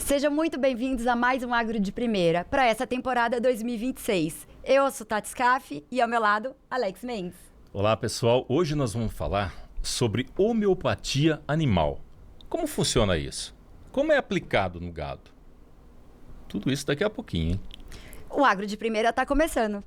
Sejam muito bem-vindos a mais um Agro de Primeira, para essa temporada 2026. Eu sou Tati Scaff e ao meu lado, Alex Mendes. Olá pessoal, hoje nós vamos falar sobre homeopatia animal. Como funciona isso? Como é aplicado no gado? Tudo isso daqui a pouquinho, hein? O Agro de Primeira está começando.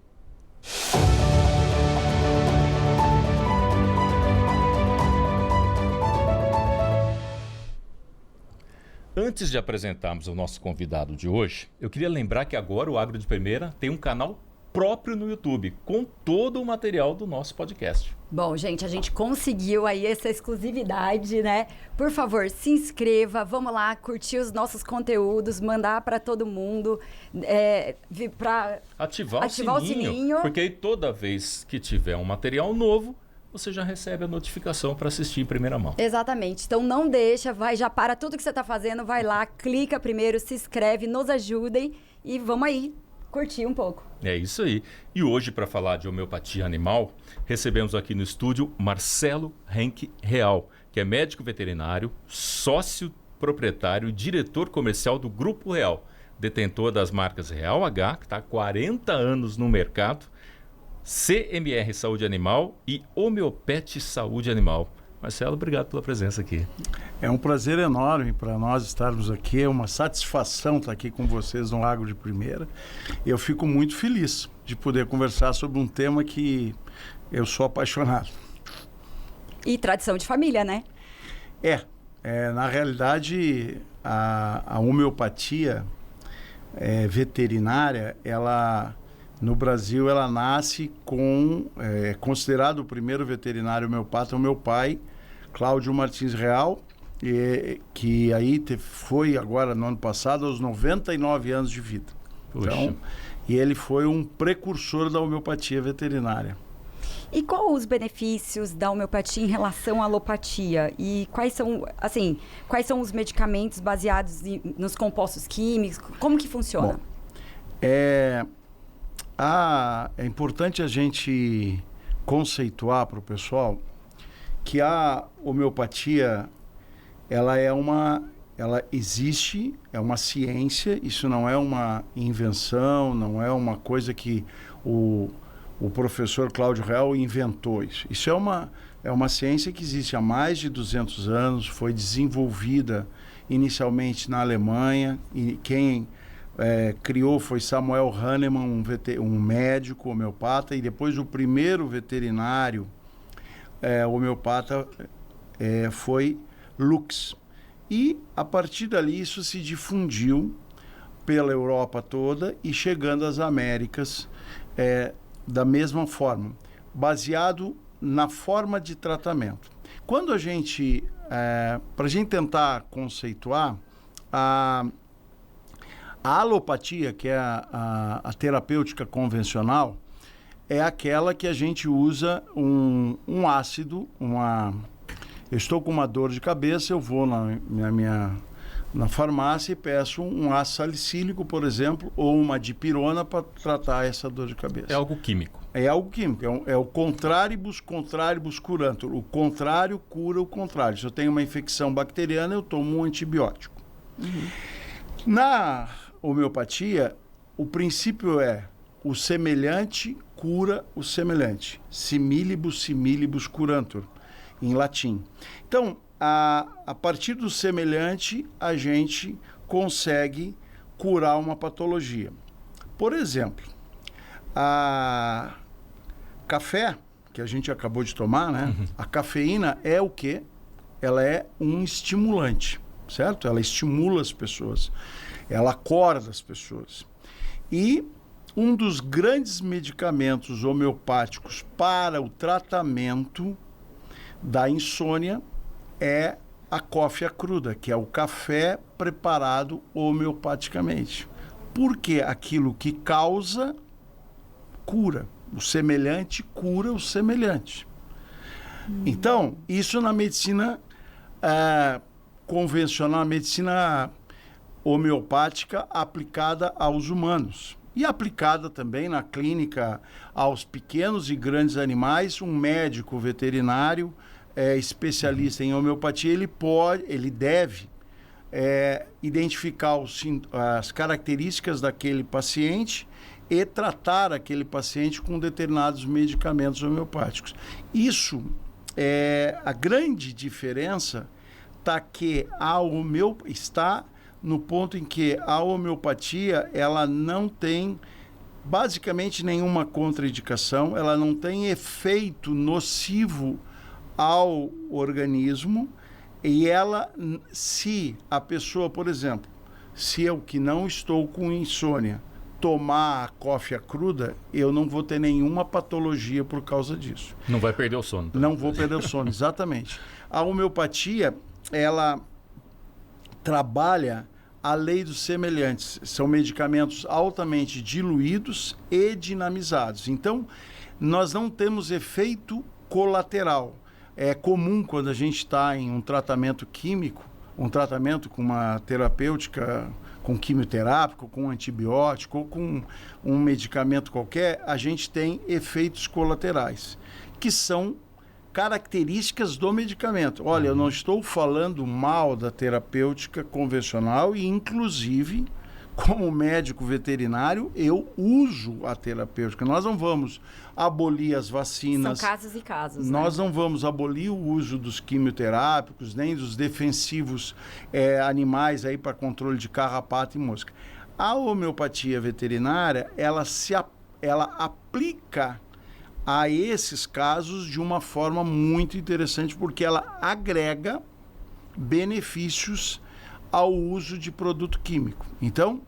Antes de apresentarmos o nosso convidado de hoje, eu queria lembrar que agora o Agro de Primeira tem um canal próprio no YouTube, com todo o material do nosso podcast. Bom, gente, a gente conseguiu aí essa exclusividade, né? Por favor, se inscreva, vamos lá, curtir os nossos conteúdos, mandar para todo mundo, para ativar o sininho, porque aí toda vez que tiver um material novo, você já recebe a notificação para assistir em primeira mão. Exatamente. Então não deixa, já para tudo que você está fazendo, vai lá, clica primeiro, se inscreve, nos ajudem e vamos aí curtir um pouco. É isso aí. E hoje, para falar de homeopatia animal, recebemos aqui no estúdio Marcelo Henke Real, que é médico veterinário, sócio proprietário e diretor comercial do Grupo Real, detentor das marcas Real H, que está há 40 anos no mercado, CMR Saúde Animal e Homeopete Saúde Animal. Marcelo, obrigado pela presença aqui. É um prazer enorme para nós estarmos aqui, é uma satisfação estar aqui com vocês no Agro de Primeira. Eu fico muito feliz de poder conversar sobre um tema que eu sou apaixonado. E tradição de família, né? Na realidade, a homeopatia veterinária, no Brasil, ela nasce é considerado o primeiro veterinário homeopata, o meu pai, Cláudio Martins Real, que aí foi agora, no ano passado, aos 99 anos de vida. Então, e ele foi um precursor da homeopatia veterinária. E quais os benefícios da homeopatia em relação à alopatia? E quais são os medicamentos baseados nos compostos químicos? Como que funciona? Bom, é importante a gente conceituar para o pessoal que a homeopatia, ela existe, é uma ciência, isso não é uma invenção, não é uma coisa que o professor Cláudio Real inventou isso. Isso é uma ciência que existe há mais de 200 anos, foi desenvolvida inicialmente na Alemanha, e quem criou foi Samuel Hahnemann, um médico homeopata, e depois o primeiro veterinário homeopata foi Lux. E a partir dali isso se difundiu pela Europa toda e chegando às Américas da mesma forma, baseado na forma de tratamento. Quando para a gente tentar conceituar, a alopatia, que é a terapêutica convencional, é aquela que a gente usa um ácido, eu estou com uma dor de cabeça, eu vou na farmácia e peço um ácido salicílico, por exemplo, ou uma dipirona para tratar essa dor de cabeça. É algo químico. É algo químico, é o contraribus curantur. O contrário cura o contrário. Se eu tenho uma infecção bacteriana, eu tomo um antibiótico. Uhum. Na homeopatia, o princípio é o semelhante cura o semelhante. Similibus curantur, em latim. Então, a partir do semelhante, a gente consegue curar uma patologia. Por exemplo, a café, que a gente acabou de tomar, né? Uhum. A cafeína é o quê? Ela é um estimulante, certo? Ela estimula as pessoas, ela acorda as pessoas. E um dos grandes medicamentos homeopáticos para o tratamento da insônia é a cófia cruda, que é o café preparado homeopaticamente. Porque aquilo que causa, cura. O semelhante cura o semelhante. Então, isso na medicina convencional, a medicina homeopática aplicada aos humanos. E aplicada também na clínica aos pequenos e grandes animais, um médico veterinário especialista em homeopatia, ele deve identificar as características daquele paciente e tratar aquele paciente com determinados medicamentos homeopáticos. Isso, a grande diferença está no ponto em que a homeopatia ela não tem basicamente nenhuma contraindicação, ela não tem efeito nocivo ao organismo e ela, se a pessoa, por exemplo, se eu que não estou com insônia tomar a cófia cruda, eu não vou ter nenhuma patologia por causa disso. Não vai perder o sono. Não vou perder o sono, exatamente. A homeopatia, ela trabalha a lei dos semelhantes. São medicamentos altamente diluídos e dinamizados. Então, nós não temos efeito colateral. É comum quando a gente está em um tratamento químico, um tratamento com uma terapêutica, com quimioterápico, com antibiótico ou com um medicamento qualquer, a gente tem efeitos colaterais, que são características do medicamento. Olha, eu não estou falando mal da terapêutica convencional e, inclusive, como médico veterinário, eu uso a terapêutica. Nós não vamos abolir as vacinas. São casos e casos. Nós não vamos abolir o uso dos quimioterápicos, nem dos defensivos animais aí para controle de carrapato e mosca. A homeopatia veterinária, ela aplica a esses casos de uma forma muito interessante, porque ela agrega benefícios ao uso de produto químico. Então,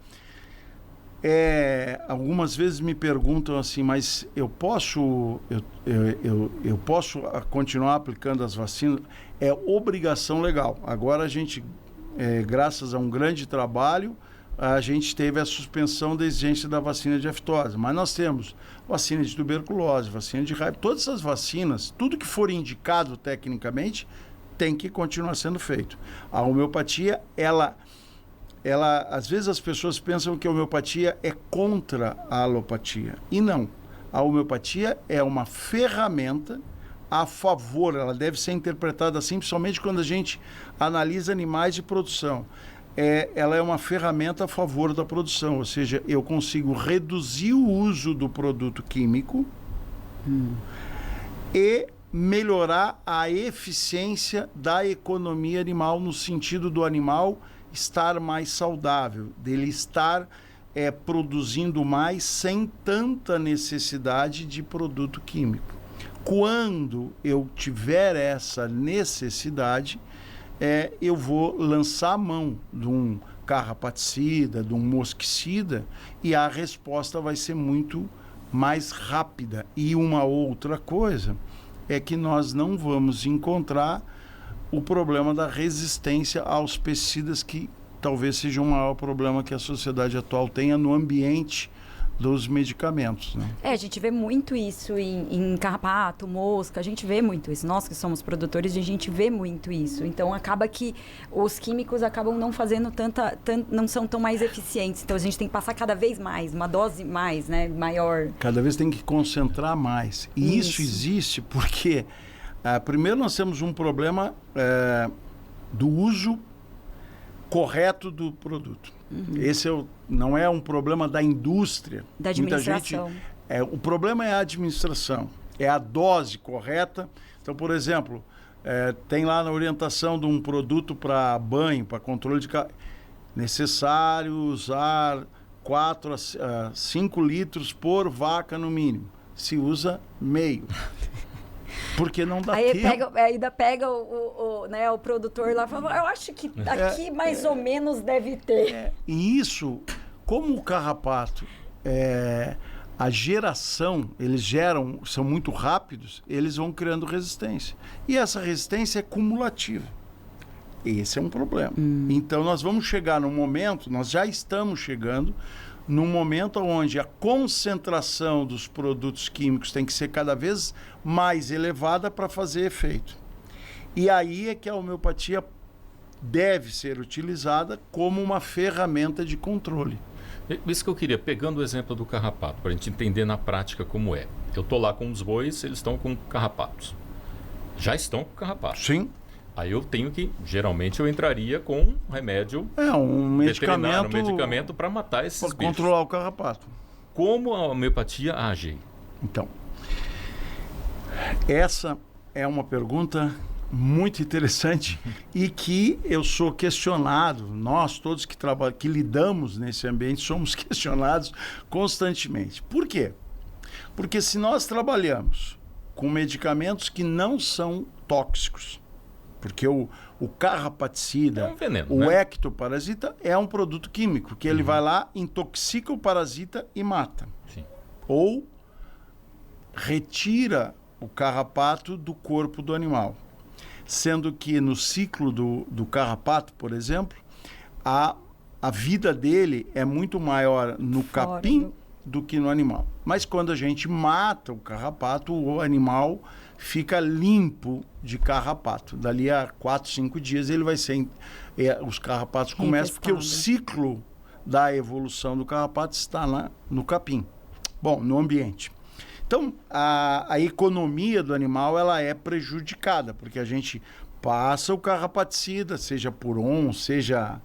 algumas vezes me perguntam assim, mas eu posso continuar aplicando as vacinas? É obrigação legal. Agora a gente, graças a um grande trabalho, a gente teve a suspensão da exigência da vacina de aftosa, mas nós temos vacina de tuberculose, vacina de raiva, todas essas vacinas, tudo que for indicado tecnicamente, tem que continuar sendo feito. A homeopatia, ela às vezes as pessoas pensam que a homeopatia é contra a alopatia, e não. A homeopatia é uma ferramenta a favor, ela deve ser interpretada assim, principalmente quando a gente analisa animais de produção. Ela é uma ferramenta a favor da produção, ou seja, eu consigo reduzir o uso do produto químico e melhorar a eficiência da economia animal, no sentido do animal estar mais saudável, dele estar produzindo mais sem tanta necessidade de produto químico. Quando eu tiver essa necessidade, eu vou lançar a mão de um carrapaticida, de um mosquicida, e a resposta vai ser muito mais rápida. E uma outra coisa é que nós não vamos encontrar o problema da resistência aos pesticidas, que talvez seja o maior problema que a sociedade atual tenha no ambiente dos medicamentos, né? A gente vê muito isso em carrapato, mosca, a gente vê muito isso. Nós que somos produtores, a gente vê muito isso. Então, acaba que os químicos acabam não fazendo não são tão mais eficientes. Então, a gente tem que passar cada vez mais, uma dose mais, né, maior. Cada vez tem que concentrar mais. E isso existe porque, primeiro, nós temos um problema do uso correto do produto. Esse não é um problema da indústria. Da administração. Muita gente, o problema é a administração, é a dose correta. Então, por exemplo, tem lá na orientação de um produto para banho, para controle de necessário usar 4 a 5 litros por vaca no mínimo. Se usa meio. Porque não dá tempo. Ainda pega o produtor lá e fala, eu acho que aqui mais ou menos deve ter. E isso, como o carrapato, a geração, são muito rápidos, eles vão criando resistência. E essa resistência é cumulativa. Esse é um problema. Então, nós vamos chegar num momento, nós já estamos chegando, num momento onde a concentração dos produtos químicos tem que ser cada vez mais elevada para fazer efeito. E aí é que a homeopatia deve ser utilizada como uma ferramenta de controle. Isso que eu queria, pegando o exemplo do carrapato, para a gente entender na prática como é. Eu estou lá com os bois, eles estão com carrapatos. Já estão com carrapatos. Sim. Aí eu tenho que, geralmente eu entraria com um remédio um veterinário, um medicamento para matar esses bichos. Para controlar o carrapato. Como a homeopatia age? Então, essa é uma pergunta muito interessante e que eu sou questionado, nós todos que lidamos nesse ambiente somos questionados constantemente. Por quê? Porque se nós trabalhamos com medicamentos que não são tóxicos, porque o carrapaticida, um veneno, o né? ectoparasita é um produto químico, que ele vai lá, intoxica o parasita e mata. Sim. Ou retira o carrapato do corpo do animal. Sendo que no ciclo do carrapato, por exemplo, a vida dele é muito maior no capim do que no animal. Mas quando a gente mata o carrapato, o animal fica limpo de carrapato. Dali a 4, 5 dias ele vai ser... os carrapatos começam, porque o ciclo da evolução do carrapato está no capim. Bom, no ambiente. Então, a economia do animal ela é prejudicada, porque a gente passa o carrapaticida, seja puron, seja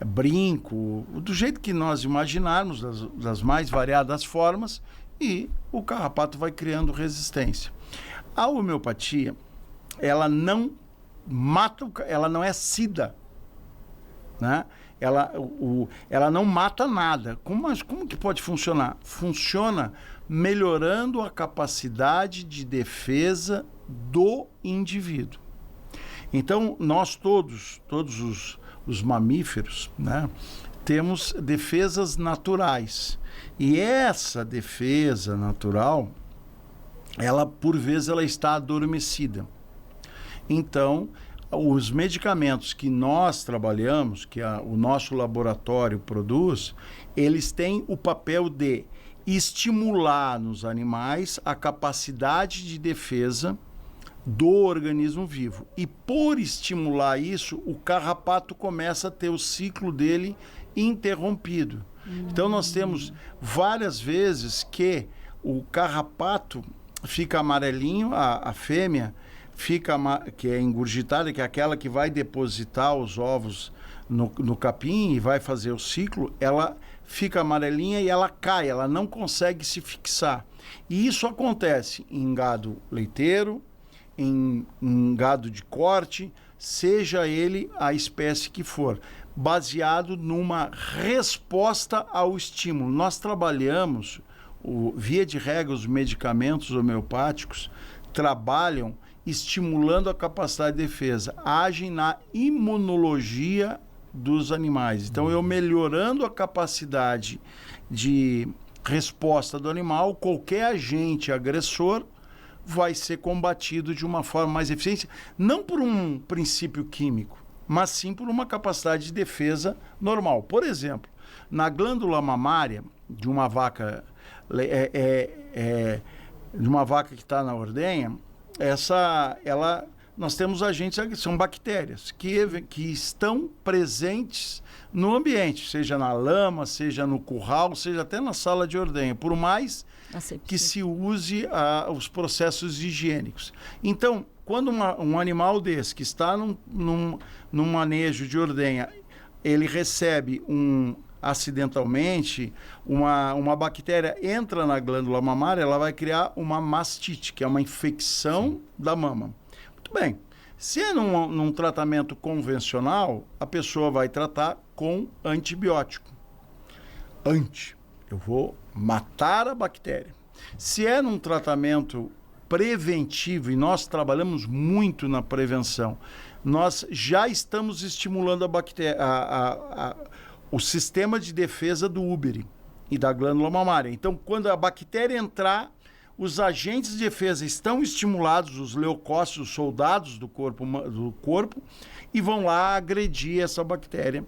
brinco, do jeito que nós imaginarmos, das mais variadas formas, e o carrapato vai criando resistência. A homeopatia, ela não mata, ela não é sida, né? Ela não mata nada. Como que pode funcionar? Funciona melhorando a capacidade de defesa do indivíduo. Então, nós todos os mamíferos, né, temos defesas naturais. E essa defesa natural, ela, por vezes, ela está adormecida. Então, os medicamentos que nós trabalhamos, que o nosso laboratório produz, eles têm o papel de estimular nos animais a capacidade de defesa do organismo vivo. E por estimular isso, o carrapato começa a ter o ciclo dele interrompido. Então nós temos várias vezes que o carrapato fica amarelinho, a fêmea fica, que é engurgitada, que é aquela que vai depositar os ovos no capim e vai fazer o ciclo, ela fica amarelinha e ela cai, ela não consegue se fixar. E isso acontece em gado leiteiro, em gado de corte, seja ele a espécie que for, baseado numa resposta ao estímulo. Nós trabalhamos, via de regra, os medicamentos homeopáticos trabalham estimulando a capacidade de defesa, agem na imunologia dos animais. Então, eu melhorando a capacidade de resposta do animal, qualquer agente agressor vai ser combatido de uma forma mais eficiente, não por um princípio químico, mas sim por uma capacidade de defesa normal. Por exemplo, na glândula mamária de uma vaca, de uma vaca que está na ordenha, nós temos agentes que são bactérias que estão presentes no ambiente, seja na lama, seja no curral, seja até na sala de ordenha, por mais que se use os processos higiênicos. Então, quando um animal desse que está num manejo de ordenha, ele recebe acidentalmente, uma bactéria entra na glândula mamária, ela vai criar uma mastite, que é uma infecção da mama. Muito bem. Se é num tratamento convencional, a pessoa vai tratar com antibiótico. Eu vou matar a bactéria. Se é num tratamento preventivo, e nós trabalhamos muito na prevenção, nós já estamos estimulando a bactéria, o sistema de defesa do úbere e da glândula mamária. Então, quando a bactéria entrar, os agentes de defesa estão estimulados, os leucócitos, os soldados do corpo, e vão lá agredir essa bactéria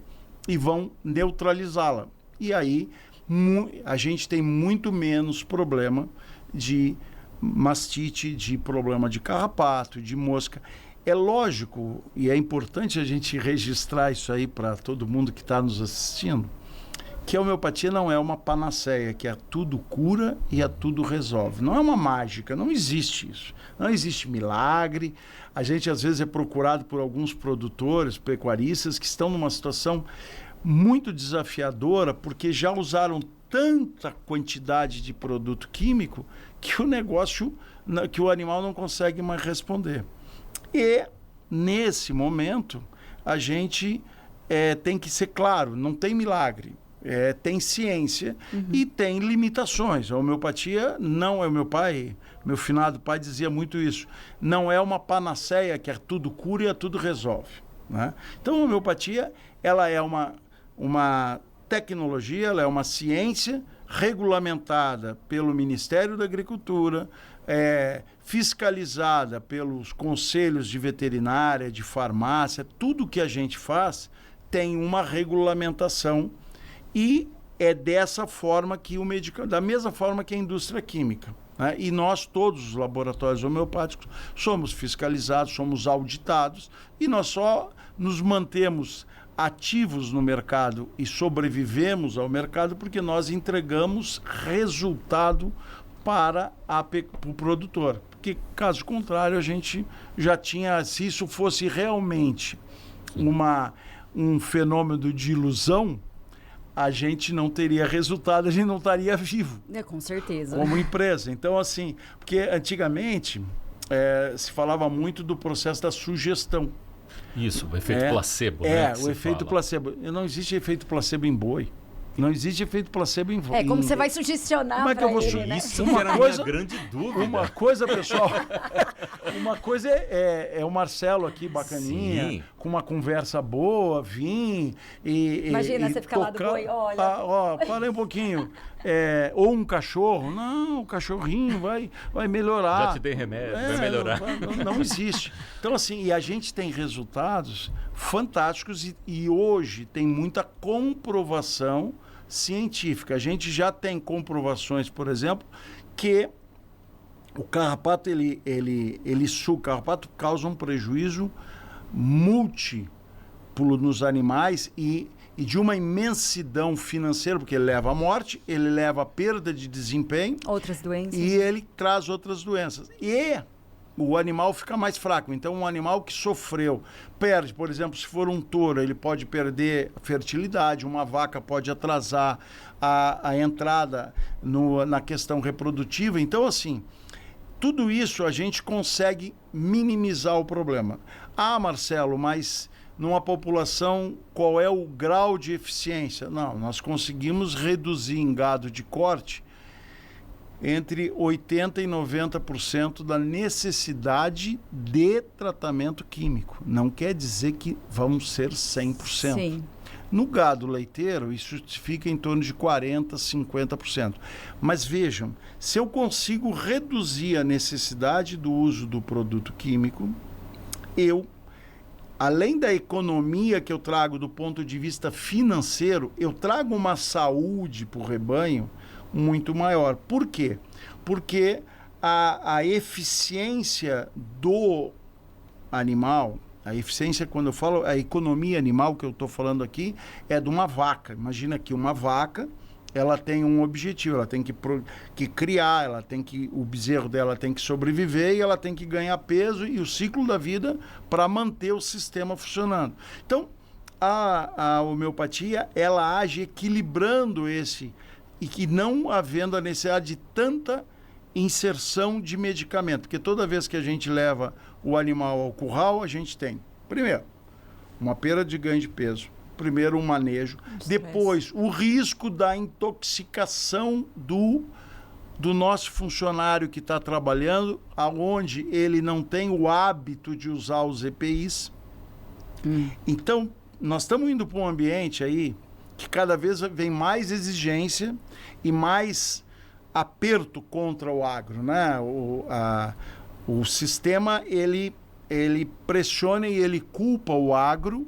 e vão neutralizá-la. E aí a gente tem muito menos problema de mastite, de problema de carrapato, de mosca. É lógico, e é importante a gente registrar isso aí para todo mundo que está nos assistindo, que a homeopatia não é uma panaceia, que a tudo cura e a tudo resolve. Não é uma mágica, não existe isso. Não existe milagre. A gente, às vezes, é procurado por alguns produtores, pecuaristas, que estão numa situação muito desafiadora, porque já usaram tanta quantidade de produto químico que o negócio, que o animal não consegue mais responder. E, nesse momento, a gente tem que ser claro, não tem milagre. Tem ciência e tem limitações. A homeopatia não é... Meu finado pai dizia muito isso. Não é uma panaceia que tudo cura e tudo resolve, né? Então, a homeopatia, ela é uma tecnologia, ela é uma ciência regulamentada pelo Ministério da Agricultura, fiscalizada pelos conselhos de veterinária, de farmácia. Tudo que a gente faz tem uma regulamentação. E é dessa forma que o medicamento, da mesma forma que a indústria química, né? E nós, todos os laboratórios homeopáticos, somos fiscalizados, somos auditados, e nós só nos mantemos ativos no mercado e sobrevivemos ao mercado porque nós entregamos resultado para o produtor. Porque, caso contrário, a gente já tinha, se isso fosse realmente um fenômeno de ilusão, a gente não teria resultado, a gente não estaria vivo. Com certeza. Como empresa. Então, assim, porque antigamente se falava muito do processo da sugestão. Isso, o efeito placebo, né? O efeito placebo. Não existe efeito placebo em boi. Não existe efeito placebo em boi. Como você vai sugestionar? Como é que eu vou Isso que era a minha grande dúvida. Uma coisa, pessoal, uma coisa é o Marcelo aqui, bacaninha, sim, com uma conversa boa, vir e imagina, você ficar lá do boi, olha. Parei um pouquinho. Ou um cachorro. Não, o cachorrinho vai melhorar. Já te dei remédio, vai melhorar. Não existe. Então, assim, e a gente tem resultados fantásticos e hoje tem muita comprovação científica. A gente já tem comprovações, por exemplo, que o carrapato, o carrapato causa um prejuízo múltiplo nos animais e de uma imensidão financeira, porque ele leva à morte, ele leva à perda de desempenho. Outras doenças. E ele traz outras doenças. E o animal fica mais fraco. Então, um animal que sofreu, perde, por exemplo, se for um touro, ele pode perder fertilidade, uma vaca pode atrasar a entrada na questão reprodutiva. Então, assim, tudo isso a gente consegue minimizar o problema. Marcelo, mas numa população, qual é o grau de eficiência? Não, nós conseguimos reduzir em gado de corte entre 80% e 90% da necessidade de tratamento químico. Não quer dizer que vamos ser 100%. Sim. No gado leiteiro, isso fica em torno de 40%, 50%. Mas vejam, se eu consigo reduzir a necessidade do uso do produto químico, além da economia que eu trago do ponto de vista financeiro, eu trago uma saúde para o rebanho muito maior. Por quê? Porque a eficiência do animal, a eficiência, quando eu falo a economia animal que eu estou falando aqui, é de uma vaca. Imagina que uma vaca, ela tem um objetivo, ela tem que criar, o bezerro dela tem que sobreviver e ela tem que ganhar peso e o ciclo da vida para manter o sistema funcionando. Então, a homeopatia, ela age equilibrando e que não havendo a necessidade de tanta inserção de medicamento, porque toda vez que a gente leva o animal ao curral, a gente tem, primeiro, uma perda de ganho de peso, primeiro um manejo, depois o risco da intoxicação do nosso funcionário que está trabalhando, aonde ele não tem o hábito de usar os EPIs. Então, nós estamos indo para um ambiente aí que cada vez vem mais exigência e mais aperto contra o agro, né? O sistema, ele pressiona e ele culpa o agro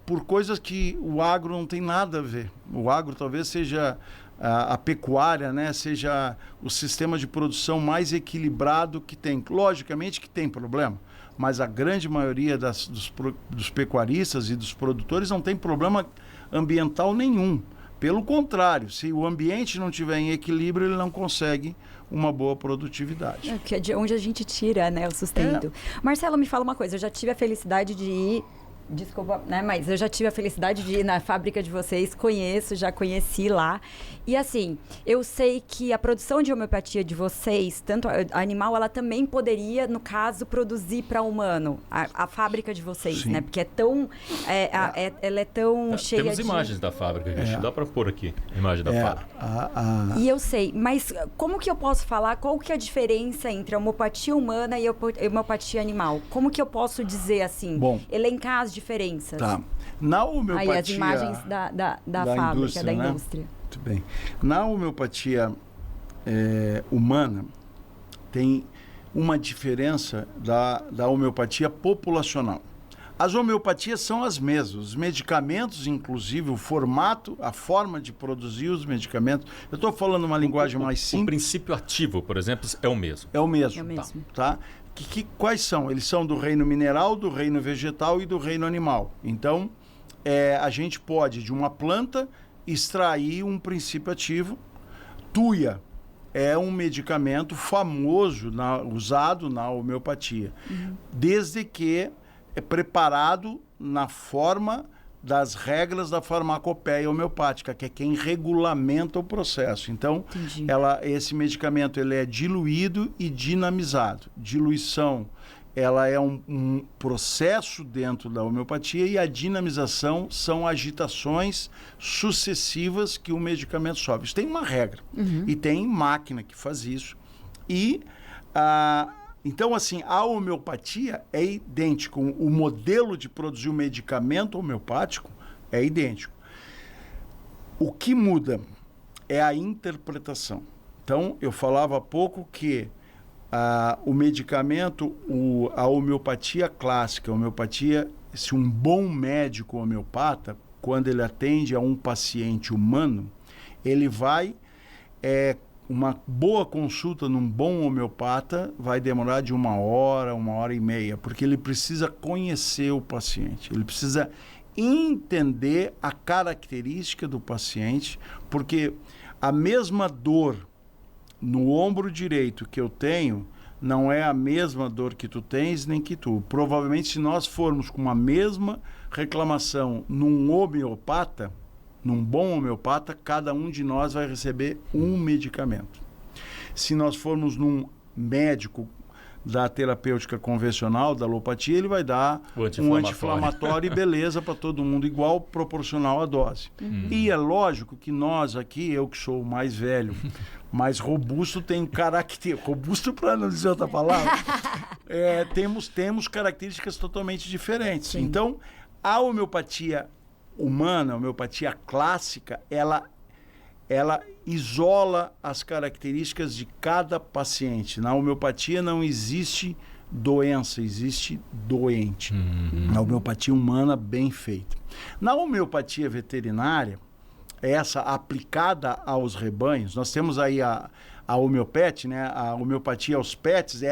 por coisas que o agro não tem nada a ver. O agro talvez seja a pecuária, né? Seja o sistema de produção mais equilibrado que tem. Logicamente que tem problema, mas a grande maioria dos pecuaristas e dos produtores não tem problema ambiental nenhum. Pelo contrário, se o ambiente não estiver em equilíbrio, ele não consegue uma boa produtividade. Que é de onde a gente tira, né, o sustento. Marcelo, me fala uma coisa, eu já tive a felicidade de ir... Desculpa, né? Mas eu já tive a felicidade de ir na fábrica de vocês, já conheci lá. E assim, eu sei que a produção de homeopatia de vocês, tanto a animal, ela também poderia, no caso, produzir para humano. A fábrica de vocês, Sim. né? Porque é tão... ela é tão cheia Temos de... imagens da fábrica, a gente dá para pôr aqui a imagem da fábrica. E eu sei, mas como que eu posso falar, qual que é a diferença entre a homeopatia humana e a homeopatia animal? Como que eu posso dizer assim, elencar as diferenças? Tá. Na homeopatia... Aí as imagens da fábrica, indústria, da né? indústria. Muito bem. Na homeopatia humana, tem uma diferença da homeopatia populacional. As homeopatias são as mesmas. Os medicamentos, inclusive, o formato, a forma de produzir os medicamentos. Eu estou falando uma linguagem mais simples. O princípio ativo, por exemplo, é o mesmo. É o mesmo. É o mesmo. Tá? Quais são? Eles são do reino mineral, do reino vegetal e do reino animal. Então, a gente pode, de uma planta, extrair um princípio ativo. Tuia é um medicamento famoso, usado na homeopatia, desde que é preparado na forma das regras da farmacopeia homeopática, que é quem regulamenta o processo. Então, esse medicamento ele é diluído e dinamizado. Diluição, ela é um processo dentro da homeopatia, e a dinamização são agitações sucessivas que o medicamento sofre. Isso tem uma regra. E tem máquina que faz isso. Então, assim, a homeopatia é idêntico. O modelo de produzir o medicamento homeopático é idêntico. O que muda é a interpretação. Então, eu falava há pouco que o medicamento, a homeopatia clássica, se um bom médico homeopata, quando ele atende a um paciente humano, ele vai... uma boa consulta num bom homeopata vai demorar de 1 hora, 1 hora e meia, porque ele precisa conhecer o paciente, ele precisa entender a característica do paciente, porque a mesma dor no ombro direito que eu tenho não é a mesma dor que tu tens nem que tu. Provavelmente, se nós formos com a mesma reclamação num homeopata, num bom homeopata, cada um de nós vai receber um medicamento. Se nós formos num médico da terapêutica convencional, da alopatia, ele vai dar um anti-inflamatório e beleza para todo mundo, igual, proporcional à dose. E é lógico que nós aqui, eu que sou o mais velho, mais robusto, tenho características... Robusto para não dizer outra palavra. Temos características totalmente diferentes. Sim. Então, a homeopatia humana, a homeopatia clássica, ela isola as características de cada paciente. Na homeopatia não existe doença, existe doente. Na homeopatia humana, bem feita. Na homeopatia veterinária, essa aplicada aos rebanhos, nós temos aí a homeopete, né? A homeopatia aos pets,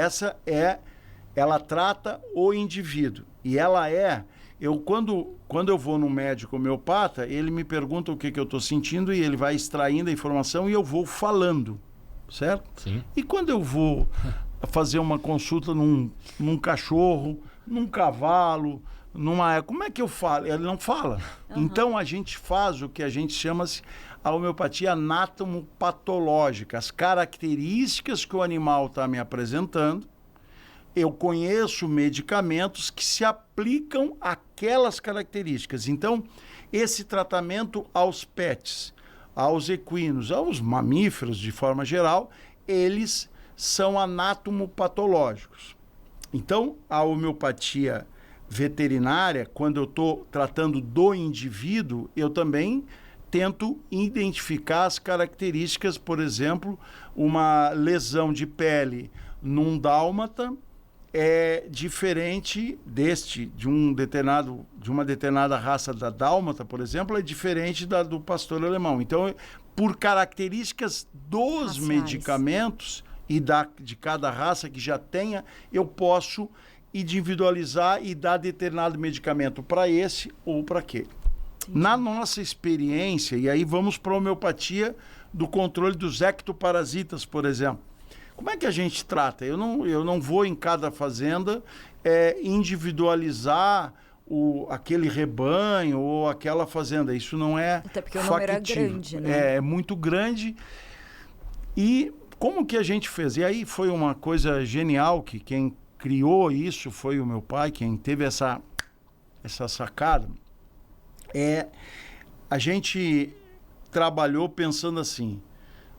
ela trata o indivíduo. E ela quando eu vou num médico homeopata, ele me pergunta o que eu estou sentindo e ele vai extraindo a informação e eu vou falando, certo? Sim. E quando eu vou fazer uma consulta num cachorro, num cavalo, como é que eu falo? Ele não fala. Então a gente faz o que a gente chama a homeopatia anatomopatológica, as características que o animal está me apresentando. Eu conheço medicamentos que se aplicam àquelas características. Então, esse tratamento aos pets, aos equinos, aos mamíferos de forma geral, eles são anatomopatológicos. Então, a homeopatia veterinária, quando eu estou tratando do indivíduo, eu também tento identificar as características, por exemplo, uma lesão de pele num dálmata é diferente de uma determinada raça da dálmata, por exemplo, é diferente do pastor alemão. Então, por características dos medicamentos e de cada raça que já tenha, eu posso individualizar e dar determinado medicamento para esse ou para aquele. Na nossa experiência, e aí vamos para a homeopatia do controle dos ectoparasitas, por exemplo. Como é que a gente trata? Eu não vou em cada fazenda individualizar aquele rebanho ou aquela fazenda. Isso não é Até porque o número é grande, né? É muito grande. E como que a gente fez? E aí foi uma coisa genial que quem criou isso foi o meu pai, quem teve essa sacada. A gente trabalhou pensando assim,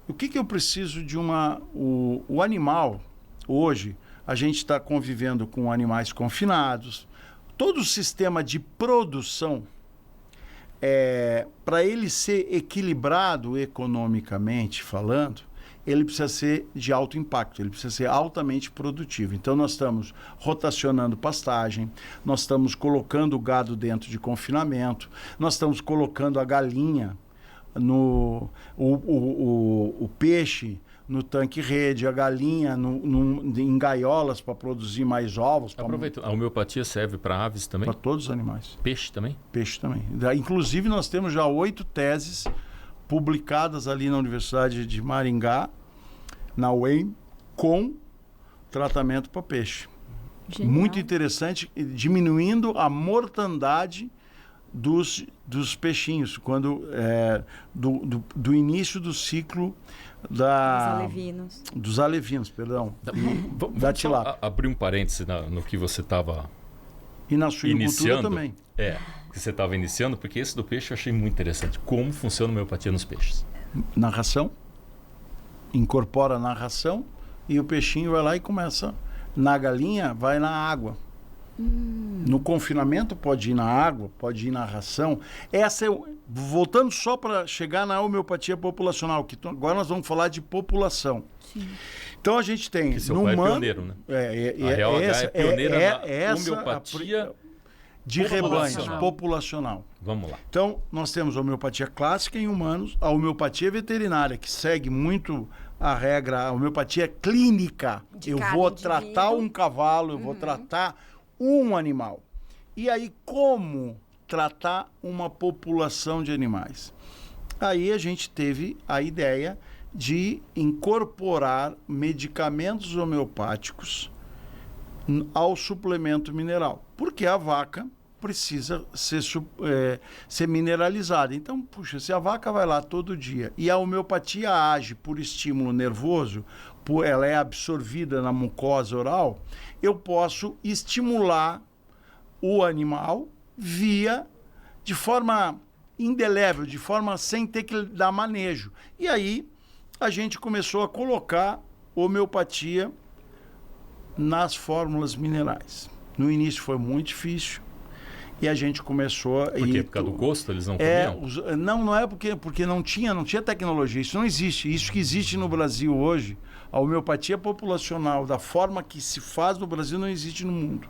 o que eu preciso de o animal, hoje, a gente está convivendo com animais confinados, todo o sistema de produção, para ele ser equilibrado economicamente falando, ele precisa ser de alto impacto, ele precisa ser altamente produtivo. Então, nós estamos rotacionando pastagem, nós estamos colocando o gado dentro de confinamento, nós estamos colocando a galinha, o peixe no tanque-rede, a galinha em gaiolas para produzir mais ovos. Aproveitando, a homeopatia serve para aves também? Para todos os animais. Peixe também? Peixe também. Inclusive, nós temos já 8 teses publicadas ali na Universidade de Maringá, na UEM, com tratamento para peixe. Genial. Muito interessante, diminuindo a mortandade dos peixinhos, do início do ciclo dos alevinos, perdão. Vamos só abrir um parêntese no que você estava e na suinocultura iniciando também. Que você estava iniciando, porque esse do peixe eu achei muito interessante. Como funciona a homeopatia nos peixes? Na ração, incorpora na ração e o peixinho vai lá e começa. Na galinha, vai na água. No confinamento pode ir na água, pode ir na ração. Voltando só para chegar na homeopatia populacional, que agora nós vamos falar de população. Sim. Então a gente tem seu pai é pioneiro, né? A Real H é pioneira na homeopatia de rebanhos, populacional. Vamos lá. Então, nós temos a homeopatia clássica em humanos, a homeopatia veterinária, que segue muito a regra, a homeopatia clínica. Eu vou tratar um cavalo, eu vou tratar um animal. E aí, como tratar uma população de animais? Aí a gente teve a ideia de incorporar medicamentos homeopáticos ao suplemento mineral, porque a vaca precisa ser mineralizada. Então, puxa, se a vaca vai lá todo dia e a homeopatia age por estímulo nervoso, ela é absorvida na mucosa oral, eu posso estimular o animal de forma indelével, de forma sem ter que dar manejo. E aí a gente começou a colocar homeopatia nas fórmulas minerais. No início foi muito difícil e a gente começou... Por quê? Por causa do gosto? Eles não comiam? Não é porque não tinha tecnologia. Isso não existe. Isso que existe no Brasil hoje, a homeopatia populacional, da forma que se faz no Brasil, não existe no mundo.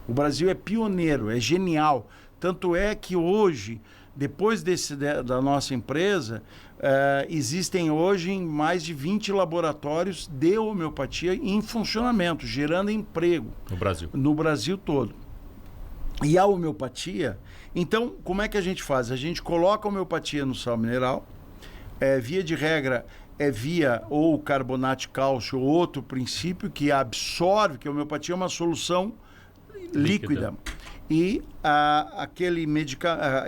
O Brasil é pioneiro, é genial. Tanto é que hoje, depois da nossa empresa, existem hoje mais de 20 laboratórios de homeopatia em funcionamento, gerando emprego. No Brasil? No Brasil todo. E a homeopatia... Então, como é que a gente faz? A gente coloca a homeopatia no sal mineral, via de regra, via ou carbonato de cálcio ou outro princípio que absorve, que a homeopatia é uma solução líquida. E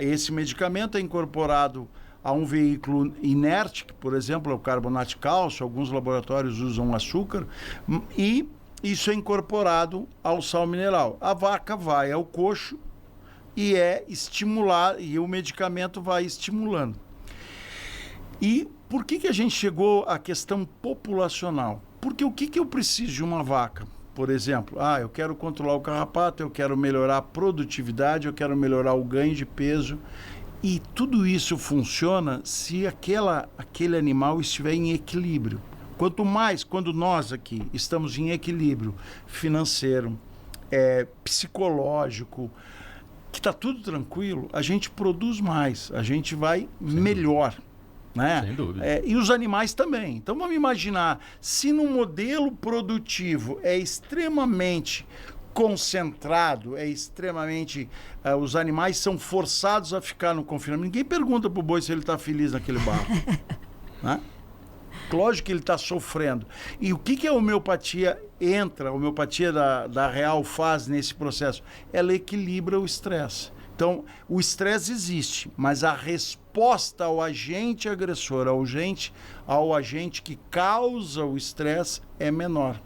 esse medicamento é incorporado a um veículo inerte, que, por exemplo, é o carbonato de cálcio, alguns laboratórios usam açúcar, e isso é incorporado ao sal mineral. A vaca vai ao coxo e e o medicamento vai estimulando. E por que a gente chegou à questão populacional? Porque o que eu preciso de uma vaca? Por exemplo, eu quero controlar o carrapato, eu quero melhorar a produtividade, eu quero melhorar o ganho de peso. E tudo isso funciona se aquele animal estiver em equilíbrio. Quanto mais, quando nós aqui estamos em equilíbrio financeiro, psicológico, que está tudo tranquilo, a gente produz mais, a gente vai melhor. Né? Sem dúvida. E os animais também. Então vamos imaginar, se no modelo produtivo é extremamente concentrado, é extremamente... os animais são forçados a ficar no confinamento. Ninguém pergunta pro boi se ele está feliz naquele barro. Né? Lógico que ele está sofrendo. E o que a homeopatia a homeopatia da Real faz nesse processo? Ela equilibra o estresse. Então, o estresse existe, mas a resposta ao agente agressor, ao agente que causa o estresse é menor.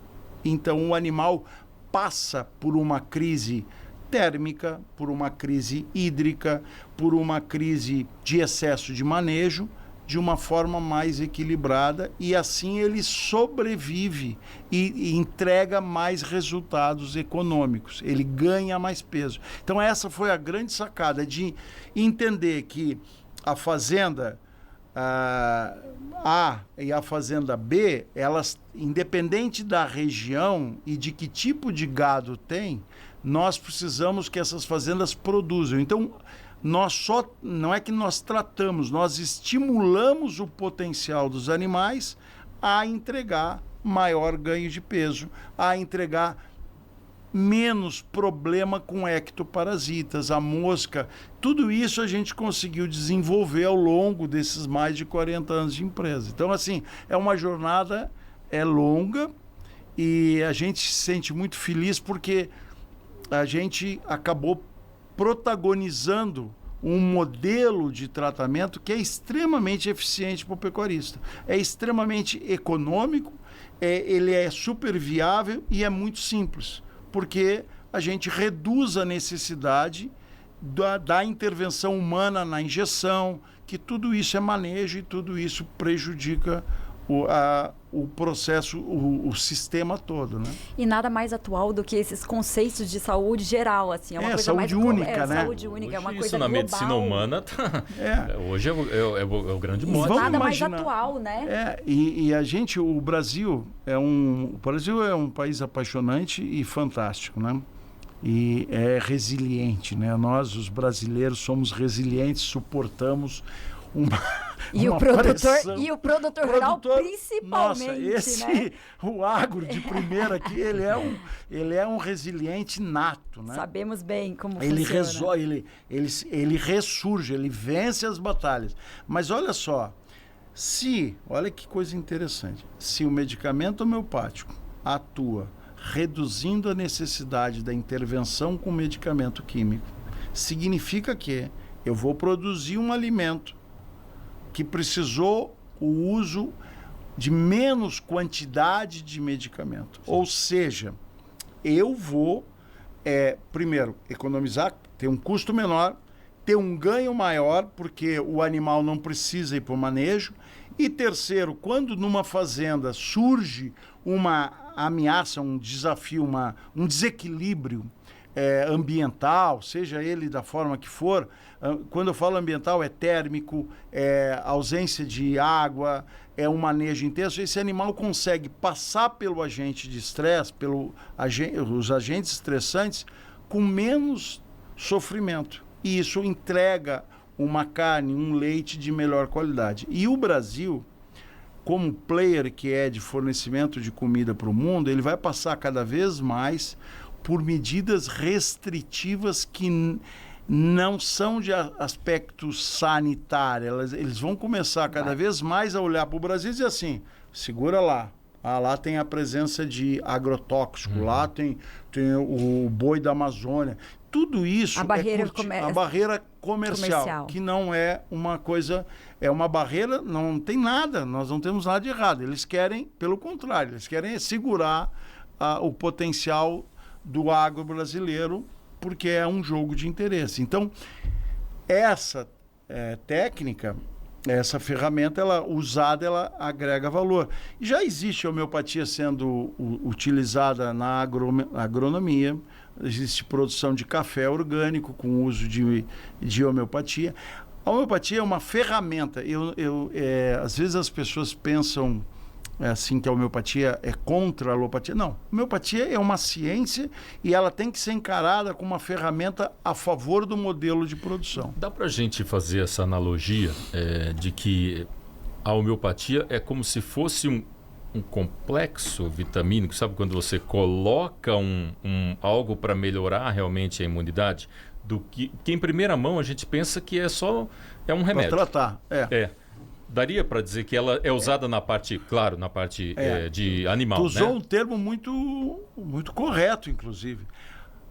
Então, o animal passa por uma crise térmica, por uma crise hídrica, por uma crise de excesso de manejo, de uma forma mais equilibrada, e assim ele sobrevive e entrega mais resultados econômicos, ele ganha mais peso. Então essa foi a grande sacada, de entender que a fazenda A e a fazenda B, elas, independente da região e de que tipo de gado tem, nós precisamos que essas fazendas produzam. Então, não é que nós tratamos, nós estimulamos o potencial dos animais a entregar maior ganho de peso, a entregar menos problema com ectoparasitas, a mosca. Tudo isso a gente conseguiu desenvolver ao longo desses mais de 40 anos de empresa. Então, assim, é uma jornada longa, e a gente se sente muito feliz porque a gente acabou protagonizando um modelo de tratamento que é extremamente eficiente para o pecuarista. É extremamente econômico, ele é super viável e é muito simples, porque a gente reduz a necessidade da intervenção humana na injeção, que tudo isso é manejo e tudo isso prejudica o processo, o sistema todo, né? E nada mais atual do que esses conceitos de saúde geral, assim. É uma coisa saúde mais única, né? Saúde única, hoje é uma coisa isso na global. medicina humana hoje é o grande mote. Nada mais atual, né? E a gente, o Brasil é um país apaixonante e fantástico, né? E é resiliente, né? Nós, os brasileiros, somos resilientes, suportamos o produtor rural principalmente, né? O agro de primeira aqui, ele é um resiliente nato, né? Sabemos bem como ele funciona. Ele ressurge, ele vence as batalhas. Mas olha só, olha que coisa interessante, se o medicamento homeopático atua reduzindo a necessidade da intervenção com medicamento químico, significa que eu vou produzir um alimento que precisou o uso de menos quantidade de medicamento. Ou seja, eu vou, primeiro, economizar, ter um custo menor, ter um ganho maior, porque o animal não precisa ir para o manejo. E terceiro, quando numa fazenda surge uma ameaça, um desafio, um desequilíbrio ambiental, seja ele da forma que for, quando eu falo ambiental, é térmico, é ausência de água, é um manejo intenso, esse animal consegue passar pelo agente de estresse, os agentes estressantes, com menos sofrimento. E isso entrega uma carne, um leite de melhor qualidade. E o Brasil, como player que é de fornecimento de comida para o mundo, ele vai passar cada vez mais por medidas restritivas que não são de aspecto sanitário. Eles vão começar cada vez mais a olhar para o Brasil e dizer assim, segura lá. Lá tem a presença de agrotóxico, lá tem o boi da Amazônia. Tudo isso a barreira comercial, que não é uma coisa, é uma barreira, não tem nada, nós não temos nada de errado. Eles querem, pelo contrário, eles querem segurar o potencial do agro brasileiro, porque é um jogo de interesse. Então, essa técnica, essa ferramenta, ela agrega valor. E já existe a homeopatia sendo utilizada na agronomia, existe produção de café orgânico com uso de homeopatia. A homeopatia é uma ferramenta. Às vezes as pessoas pensam assim que a homeopatia é contra a alopatia. Não, a homeopatia é uma ciência e ela tem que ser encarada como uma ferramenta a favor do modelo de produção. Dá para a gente fazer essa analogia de que a homeopatia é como se fosse um complexo vitamínico, sabe quando você coloca algo para melhorar realmente a imunidade, do que em primeira mão a gente pensa que é um remédio. Para tratar, Daria para dizer que ela é usada na parte, claro, na parte de animal, Tu usou né? um termo muito, muito correto, inclusive.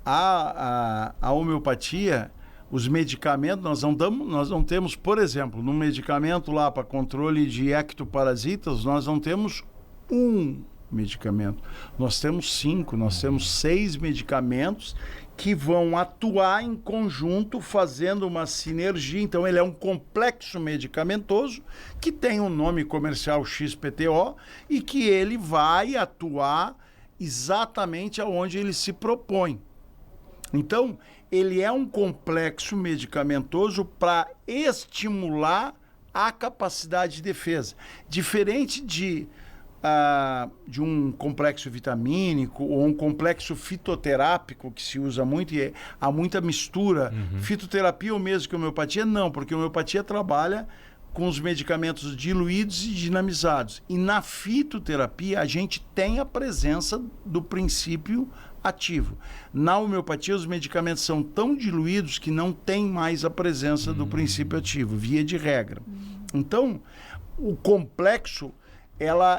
A homeopatia, os medicamentos, nós não temos, por exemplo, num medicamento lá para controle de ectoparasitas, nós não temos um medicamento. Nós temos 5, nós temos 6 medicamentos que vão atuar em conjunto, fazendo uma sinergia. Então, ele é um complexo medicamentoso que tem um nome comercial XPTO e que ele vai atuar exatamente aonde ele se propõe. Então, ele é um complexo medicamentoso para estimular a capacidade de defesa. Diferente de um complexo vitamínico ou um complexo fitoterápico que se usa muito e há muita mistura. Fitoterapia ou mesmo que homeopatia, não, porque a homeopatia trabalha com os medicamentos diluídos e dinamizados. E na fitoterapia a gente tem a presença do princípio ativo. Na homeopatia os medicamentos são tão diluídos que não tem mais a presença do princípio ativo, via de regra. Então, o complexo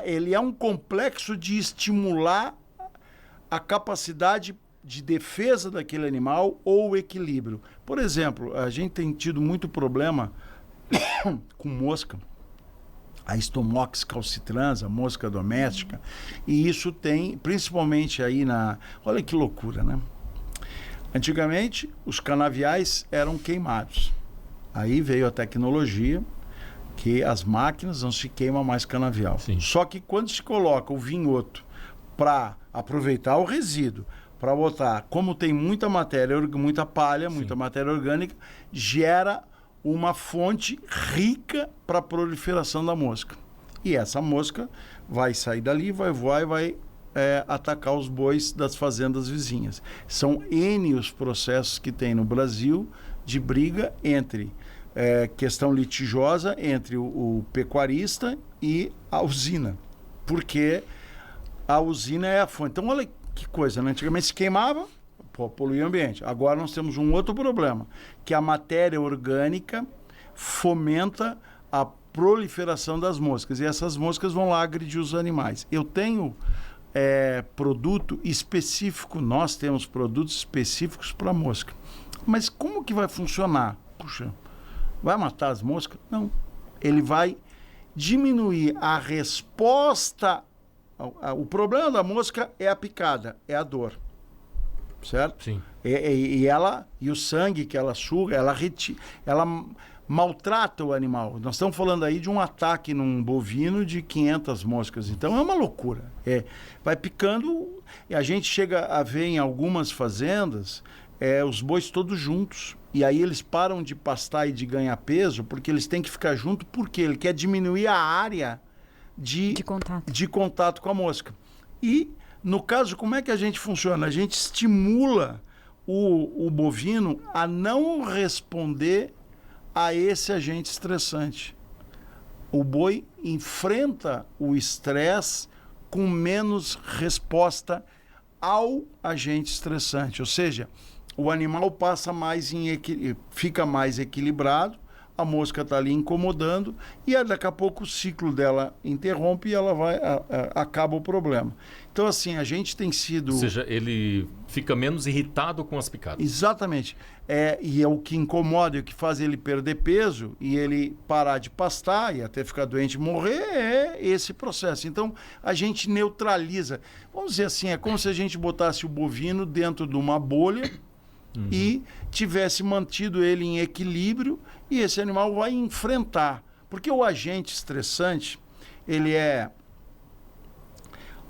ele é um complexo de estimular a capacidade de defesa daquele animal ou o equilíbrio. Por exemplo, a gente tem tido muito problema com mosca, a Stomox calcitrans, a mosca doméstica, e isso tem, principalmente aí olha que loucura, né? Antigamente, os canaviais eram queimados. Aí veio a tecnologia que as máquinas não se queima mais canavial. Sim. Só que quando se coloca o vinhoto para aproveitar o resíduo, para botar, como tem muita matéria, muita palha, muita matéria orgânica, gera uma fonte rica para a proliferação da mosca. E essa mosca vai sair dali, vai voar e vai atacar os bois das fazendas vizinhas. São N os processos que tem no Brasil de briga entre questão litigiosa entre o pecuarista e a usina, porque a usina é a fonte. Então, olha que coisa, né? Antigamente se queimava, poluía o ambiente. Agora nós temos um outro problema, que a matéria orgânica fomenta a proliferação das moscas, e essas moscas vão lá agredir os animais. Eu tenho produto específico, nós temos produtos específicos para mosca. Mas como que vai funcionar? Puxa, vai matar as moscas? Não. Ele vai diminuir a resposta. O problema da mosca é a picada, é a dor. Certo? Sim. E o sangue que ela suga, ela maltrata o animal. Nós estamos falando aí de um ataque num bovino de 500 moscas. Então é uma loucura. Vai picando, e a gente chega a ver em algumas fazendas os bois todos juntos. E aí eles param de pastar e de ganhar peso, porque eles têm que ficar juntos, porque ele quer diminuir a área de contato com a mosca. E, no caso, como é que a gente funciona? A gente estimula o bovino a não responder a esse agente estressante. O boi enfrenta o estresse com menos resposta ao agente estressante, ou seja, o animal passa fica mais equilibrado, a mosca está ali incomodando e daqui a pouco o ciclo dela interrompe e ela acaba o problema. Então, assim, a gente tem sido... Ou seja, ele fica menos irritado com as picadas. Exatamente. E é o que incomoda e o que faz ele perder peso e ele parar de pastar e até ficar doente e morrer é esse processo. Então, a gente neutraliza. Vamos dizer assim, é como se a gente botasse o bovino dentro de uma bolha e tivesse mantido ele em equilíbrio, e esse animal vai enfrentar. Porque o agente estressante, ele é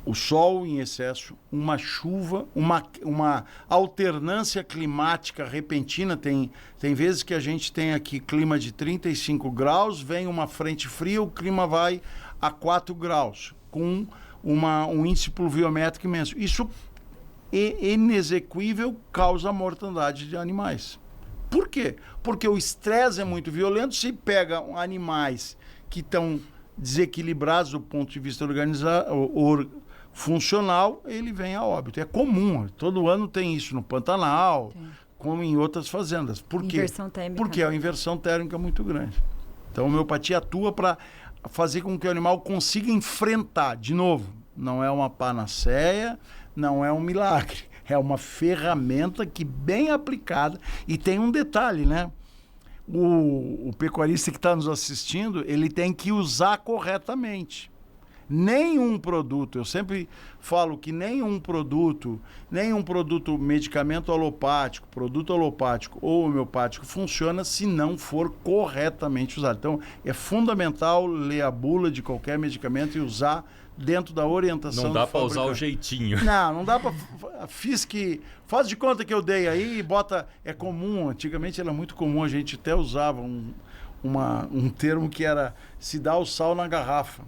o sol em excesso, uma chuva, uma alternância climática repentina. Tem vezes que a gente tem aqui clima de 35 graus, vem uma frente fria, o clima vai a 4 graus, com um índice pluviométrico imenso. Isso inexequível causa mortandade de animais. Por quê? Porque o estresse é muito violento. Se pega animais que estão desequilibrados do ponto de vista funcional, ele vem a óbito. É comum, todo ano tem isso no Pantanal, como em outras fazendas. Por quê? Inversão térmica. Porque é uma inversão térmica muito grande. Então, a homeopatia atua para fazer com que o animal consiga enfrentar. De novo, não é uma panaceia, não é um milagre. É uma ferramenta que, bem aplicada, e tem um detalhe, né? O pecuarista que está nos assistindo, ele tem que usar corretamente. Nenhum produto, eu sempre falo que nenhum produto, medicamento alopático, produto alopático ou homeopático funciona se não for corretamente usado. Então, é fundamental ler a bula de qualquer medicamento e usar dentro da orientação. Não dá para usar o jeitinho. Não dá para... Faz de conta que eu dei aí e bota... É comum, antigamente era muito comum, a gente até usava um termo que era se dá o sal na garrafa.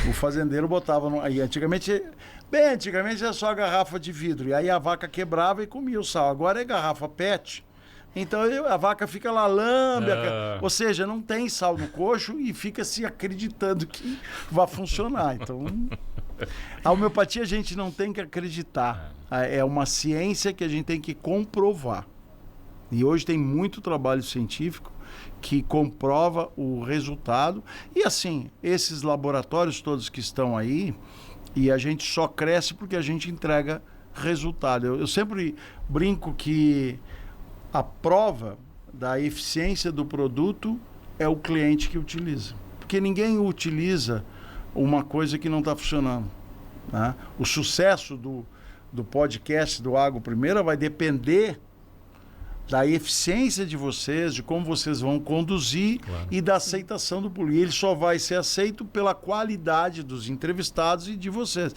O fazendeiro botava... Aí antigamente era só a garrafa de vidro. E aí a vaca quebrava e comia o sal. Agora é garrafa PET. Então a vaca fica lá, lambe. Ou seja, não tem sal no coxo e fica se acreditando que vai funcionar. Então, a homeopatia a gente não tem que acreditar. É uma ciência que a gente tem que comprovar. E hoje tem muito trabalho científico que comprova o resultado. E assim, esses laboratórios todos que estão aí, e a gente só cresce porque a gente entrega resultado. Eu sempre brinco que a prova da eficiência do produto é o cliente que utiliza. Porque ninguém utiliza uma coisa que não está funcionando. Né? O sucesso do podcast do Agro Primeira vai depender da eficiência de vocês, de como vocês vão conduzir e da aceitação do público. E ele só vai ser aceito pela qualidade dos entrevistados e de vocês.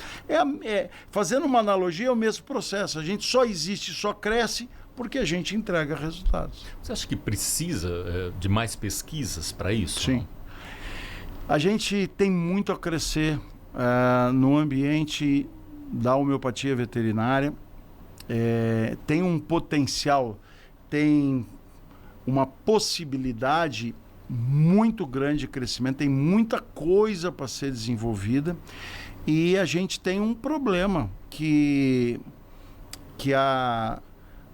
Fazendo uma analogia, é o mesmo processo. A gente só existe, só cresce porque a gente entrega resultados. Você acha que precisa de mais pesquisas para isso? Sim. Não? A gente tem muito a crescer no ambiente da homeopatia veterinária. Tem um potencial, tem uma possibilidade muito grande de crescimento, tem muita coisa para ser desenvolvida e a gente tem um problema que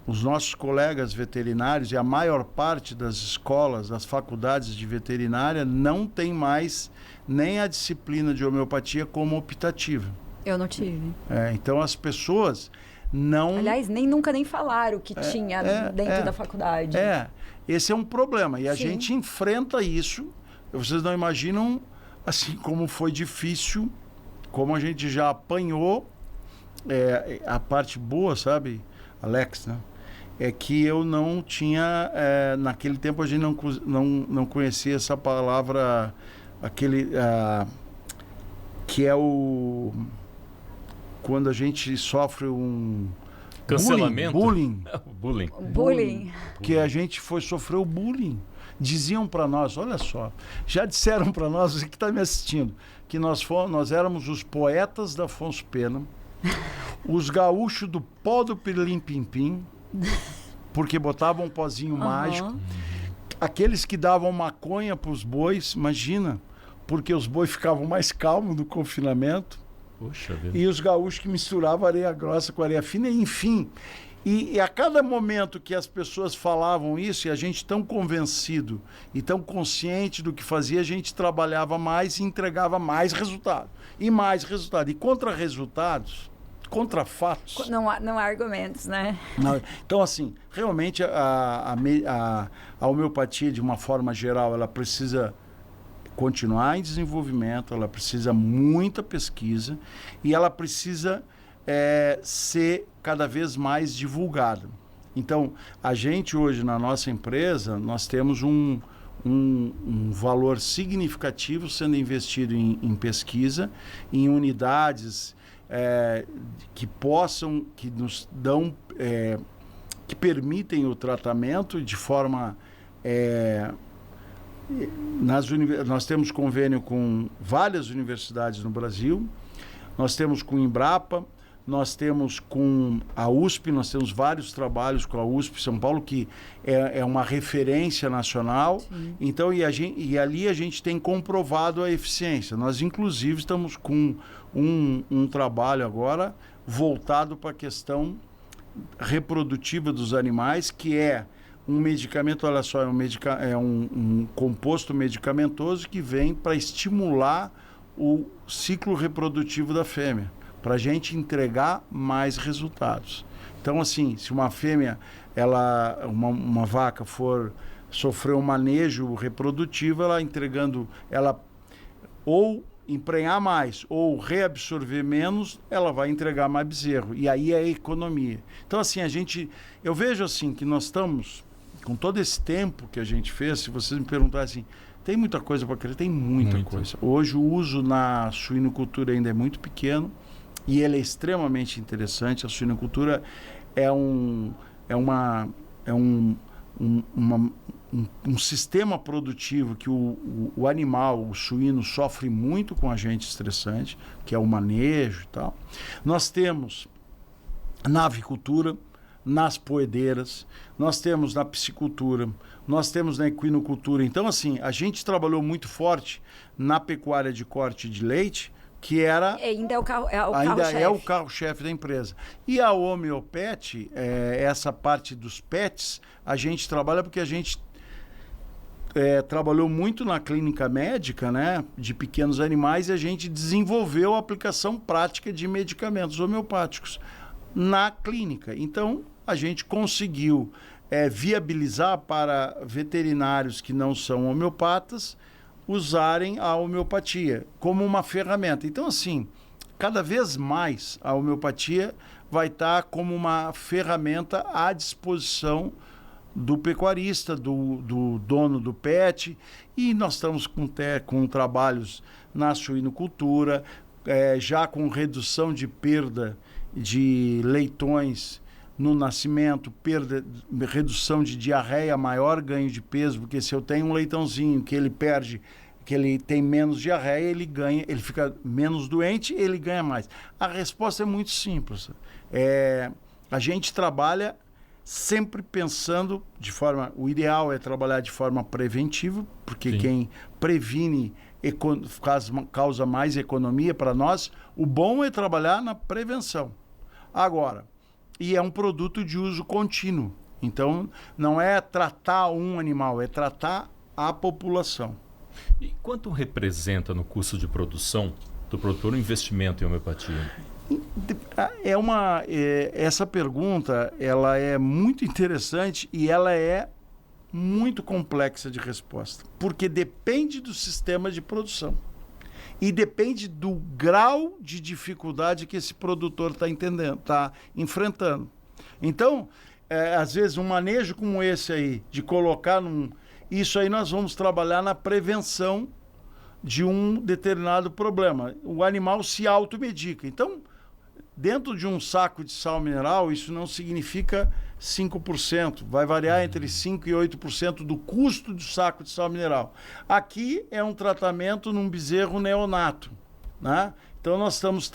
os nossos colegas veterinários e a maior parte das escolas, das faculdades de veterinária não tem mais nem a disciplina de homeopatia como optativa. Eu não tive. Então as pessoas não... Aliás, nunca nem falaram que tinha dentro da faculdade. Esse é um problema. E a gente enfrenta isso. Vocês não imaginam, assim, como foi difícil, como a gente já apanhou. A parte boa, sabe, Alex, né? É que eu não tinha... naquele tempo a gente não conhecia essa palavra, que é o... Quando a gente sofre um... Cancelamento? Bullying. Bullying. Que a gente sofreu o bullying. Diziam para nós, olha só, já disseram para nós, você que está me assistindo, que nós éramos os poetas da Afonso Pena, os gaúchos do pó do Pirlim-Pim-Pim, porque botavam um pozinho mágico, aqueles que davam maconha para os bois, imagina, porque os bois ficavam mais calmos no confinamento. Puxa vida. E os gaúchos que misturavam areia grossa com areia fina, enfim. E a cada momento que as pessoas falavam isso, e a gente tão convencido e tão consciente do que fazia, a gente trabalhava mais e entregava mais resultado. E mais resultado. E contra resultados, contra fatos... Não há argumentos, né? Não. Então, assim, realmente a homeopatia, de uma forma geral, ela precisa continuar em desenvolvimento, ela precisa muita pesquisa e ela precisa ser cada vez mais divulgada. Então, a gente hoje na nossa empresa, nós temos um valor significativo sendo investido em pesquisa, em unidades que nos dão, que permitem o tratamento de forma... Nós temos convênio com várias universidades no Brasil, nós temos com o Embrapa, nós temos com a USP, nós temos vários trabalhos com a USP São Paulo, que é uma referência nacional. Sim. Então, e ali a gente tem comprovado a eficiência. Nós, inclusive, estamos com um trabalho agora voltado para a questão reprodutiva dos animais, que é um medicamento, olha só, é um composto medicamentoso que vem para estimular o ciclo reprodutivo da fêmea, para a gente entregar mais resultados. Então, assim, se uma fêmea, uma vaca sofrer um manejo reprodutivo, ela ou emprenhar mais ou reabsorver menos, ela vai entregar mais bezerro. E aí é a economia. Então, assim, eu vejo assim que nós estamos, com todo esse tempo que a gente fez, se vocês me perguntarem assim, tem muita coisa para crer? Tem muita coisa. Hoje o uso na suinocultura ainda é muito pequeno e ele é extremamente interessante. A suinocultura é um sistema produtivo que o animal, o suíno, sofre muito com agente estressante, que é o manejo e tal. Nós temos na avicultura, nas poedeiras, nós temos na piscicultura, nós temos na equinocultura. Então, assim, a gente trabalhou muito forte na pecuária de corte de leite, que era... Ainda é o carro-chefe da empresa. E a Homeopet, essa parte dos pets, a gente trabalha porque a gente trabalhou muito na clínica médica, né, de pequenos animais, e a gente desenvolveu a aplicação prática de medicamentos homeopáticos na clínica. Então, a gente conseguiu viabilizar para veterinários que não são homeopatas usarem a homeopatia como uma ferramenta. Então, assim, cada vez mais a homeopatia vai estar como uma ferramenta à disposição do pecuarista, do dono do pet, e nós estamos com trabalhos na suinocultura, já com redução de perda de leitões no nascimento, redução de diarreia, maior ganho de peso, porque se eu tenho um leitãozinho que ele tem menos diarreia, ele fica menos doente, ele ganha mais. A resposta é muito simples. A gente trabalha sempre pensando o ideal é trabalhar de forma preventiva, porque Sim. Quem previne causa mais economia para nós. O bom é trabalhar na prevenção. Agora, e é um produto de uso contínuo. Então, não é tratar um animal, é tratar a população. E quanto representa no custo de produção do produtor o investimento em homeopatia? Essa pergunta ela é muito interessante e ela é muito complexa de resposta, porque depende do sistema de produção e depende do grau de dificuldade que esse produtor está enfrentando. Então, às vezes, um manejo como esse aí, de colocar isso aí nós vamos trabalhar na prevenção de um determinado problema. O animal se automedica. Então, dentro de um saco de sal mineral, isso não significa 5%. Vai variar entre 5% e 8% do custo do saco de sal mineral. Aqui é um tratamento num bezerro neonato, né? Então, nós estamos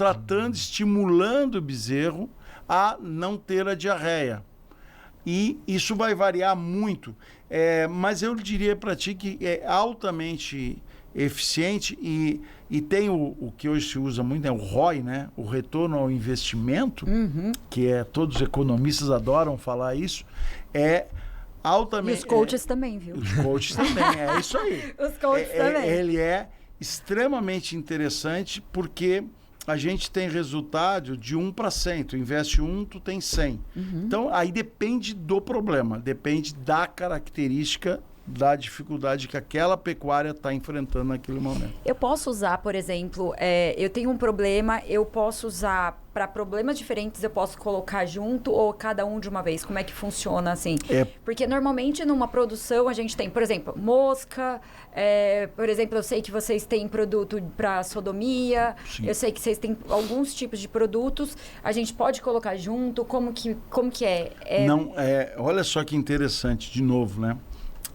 estimulando o bezerro a não ter a diarreia. E isso vai variar muito. Mas eu diria para ti que é altamente eficiente e tem o que hoje se usa muito, o ROI, né? O retorno ao investimento, que todos os economistas adoram falar isso, altamente... E os coaches também, viu? Os coaches também, é isso aí. Os coaches também. Ele é extremamente interessante porque a gente tem resultado de 1 para 100. Tu investe 1, tu tem 100. Então, aí depende do problema, depende da característica da dificuldade que aquela pecuária está enfrentando naquele momento. Eu posso usar, por exemplo, eu tenho um problema, eu posso usar para problemas diferentes, eu posso colocar junto ou cada um de uma vez? Como é que funciona assim? Porque normalmente numa produção a gente tem, por exemplo, mosca, por exemplo, eu sei que vocês têm produto para sodomia, Sim. Eu sei que vocês têm alguns tipos de produtos, a gente pode colocar junto, como que é? Não, olha só que interessante, de novo, né?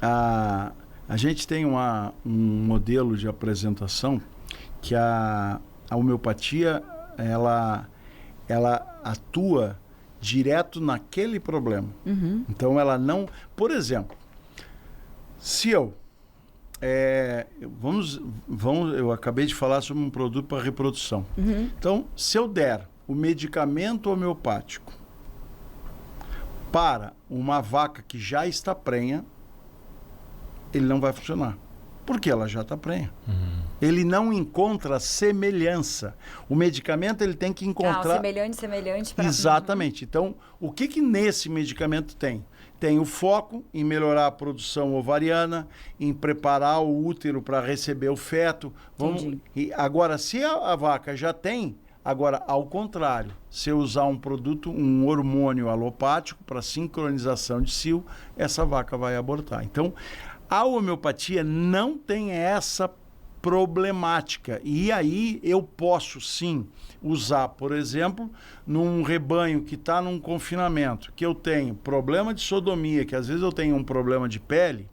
A gente tem um modelo de apresentação que a homeopatia, ela atua direto naquele problema. Então, ela não... Por exemplo, se eu... eu acabei de falar sobre um produto para reprodução. Então, se eu der o medicamento homeopático para uma vaca que já está prenha, ele não vai funcionar. Porque ela já está prenha. Ele não encontra semelhança. O medicamento ele tem que encontrar... semelhante. Pra... Exatamente. Então, o que nesse medicamento tem? Tem o foco em melhorar a produção ovariana, em preparar o útero para receber o feto. Agora, se a vaca já tem... Agora, ao contrário, se eu usar um produto, um hormônio alopático para sincronização de cio, essa vaca vai abortar. Então, a homeopatia não tem essa problemática. E aí eu posso sim usar, por exemplo, num rebanho que está num confinamento, que eu tenho problema de sodomia, que às vezes eu tenho um problema de pele,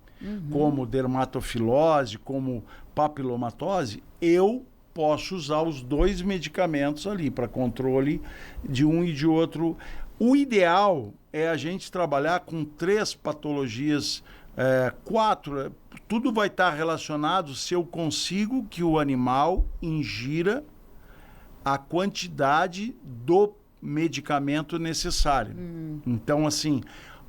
como dermatofilose, como papilomatose, eu posso usar os 2 medicamentos ali para controle de um e de outro. O ideal é a gente trabalhar com 3 patologias, 4, tudo vai estar relacionado se eu consigo que o animal ingira a quantidade do medicamento necessário. Então, assim,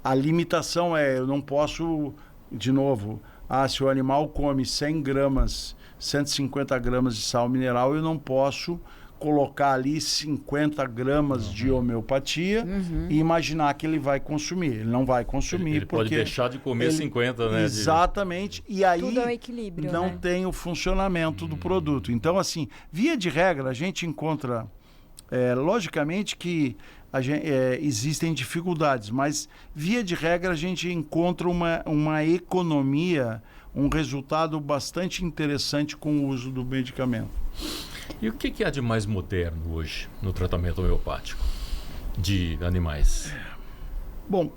a limitação eu não posso, de novo, se o animal come 100 gramas, 150 gramas de sal mineral, eu não posso colocar ali 50 gramas de homeopatia e imaginar que ele vai consumir. Ele não vai consumir ele porque... pode deixar de comer 50, né? Exatamente. E aí tudo é um equilíbrio, não né? tem o funcionamento do produto. Então, assim, via de regra, a gente encontra... logicamente que existem dificuldades, mas via de regra a gente encontra uma economia, um resultado bastante interessante com o uso do medicamento. E o que há de mais moderno hoje no tratamento homeopático de animais? Bom,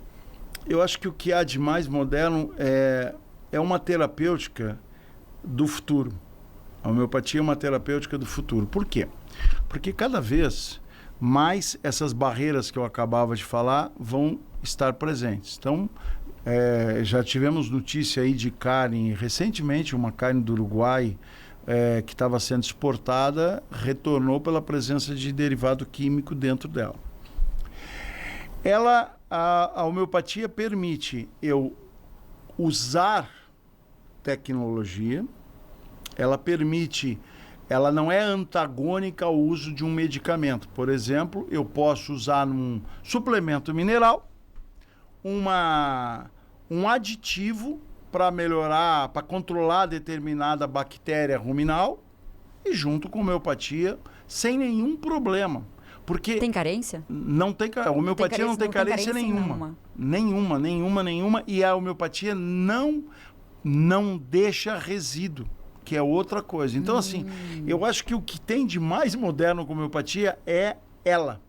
eu acho que o que há de mais moderno é uma terapêutica do futuro. A homeopatia é uma terapêutica do futuro. Por quê? Porque cada vez mais essas barreiras que eu acabava de falar vão estar presentes. Então, já tivemos notícia aí de carne, recentemente, uma carne do Uruguai que estava sendo exportada, retornou pela presença de derivado químico dentro dela. A homeopatia permite eu usar tecnologia, ela não é antagônica ao uso de um medicamento. Por exemplo, eu posso usar num suplemento mineral um aditivo para melhorar, para controlar determinada bactéria ruminal e junto com homeopatia sem nenhum problema. Porque tem carência? Não tem carência. A homeopatia não tem carência nenhuma. Nenhuma. E a homeopatia não deixa resíduo, que é outra coisa. Então, assim, eu acho que o que tem de mais moderno com a homeopatia é ela,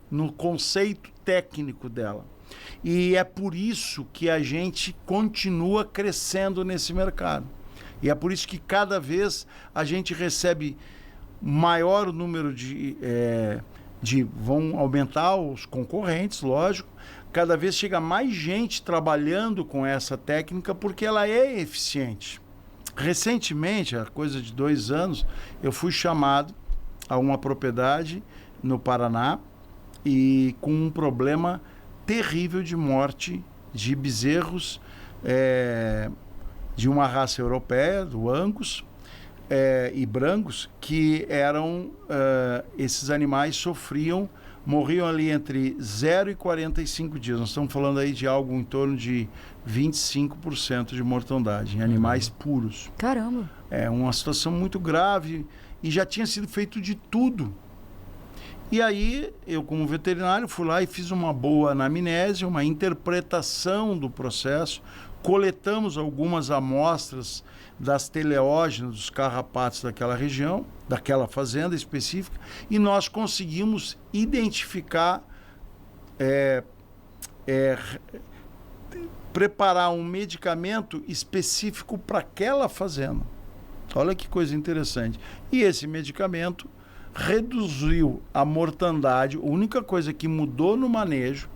no conceito técnico dela. E é por isso que a gente continua crescendo nesse mercado. E é por isso que cada vez a gente recebe maior número vão aumentar os concorrentes, lógico. Cada vez chega mais gente trabalhando com essa técnica porque ela é eficiente. Recentemente, há coisa de 2 anos, eu fui chamado a uma propriedade no Paraná e com um problema terrível de morte de bezerros de uma raça europeia, do Angus, e Brangus, que eram... esses animais morriam ali entre 0 e 45 dias. Nós estamos falando aí de algo em torno de 25% de mortandade em animais puros. Caramba! É uma situação muito grave e já tinha sido feito de tudo. E aí, eu como veterinário fui lá e fiz uma boa anamnese, uma interpretação do processo, coletamos algumas amostras das teleógenas, dos carrapatos daquela região, daquela fazenda específica, e nós conseguimos identificar, preparar um medicamento específico para aquela fazenda. Olha que coisa interessante. E esse medicamento reduziu a mortandade. A única coisa que mudou no manejo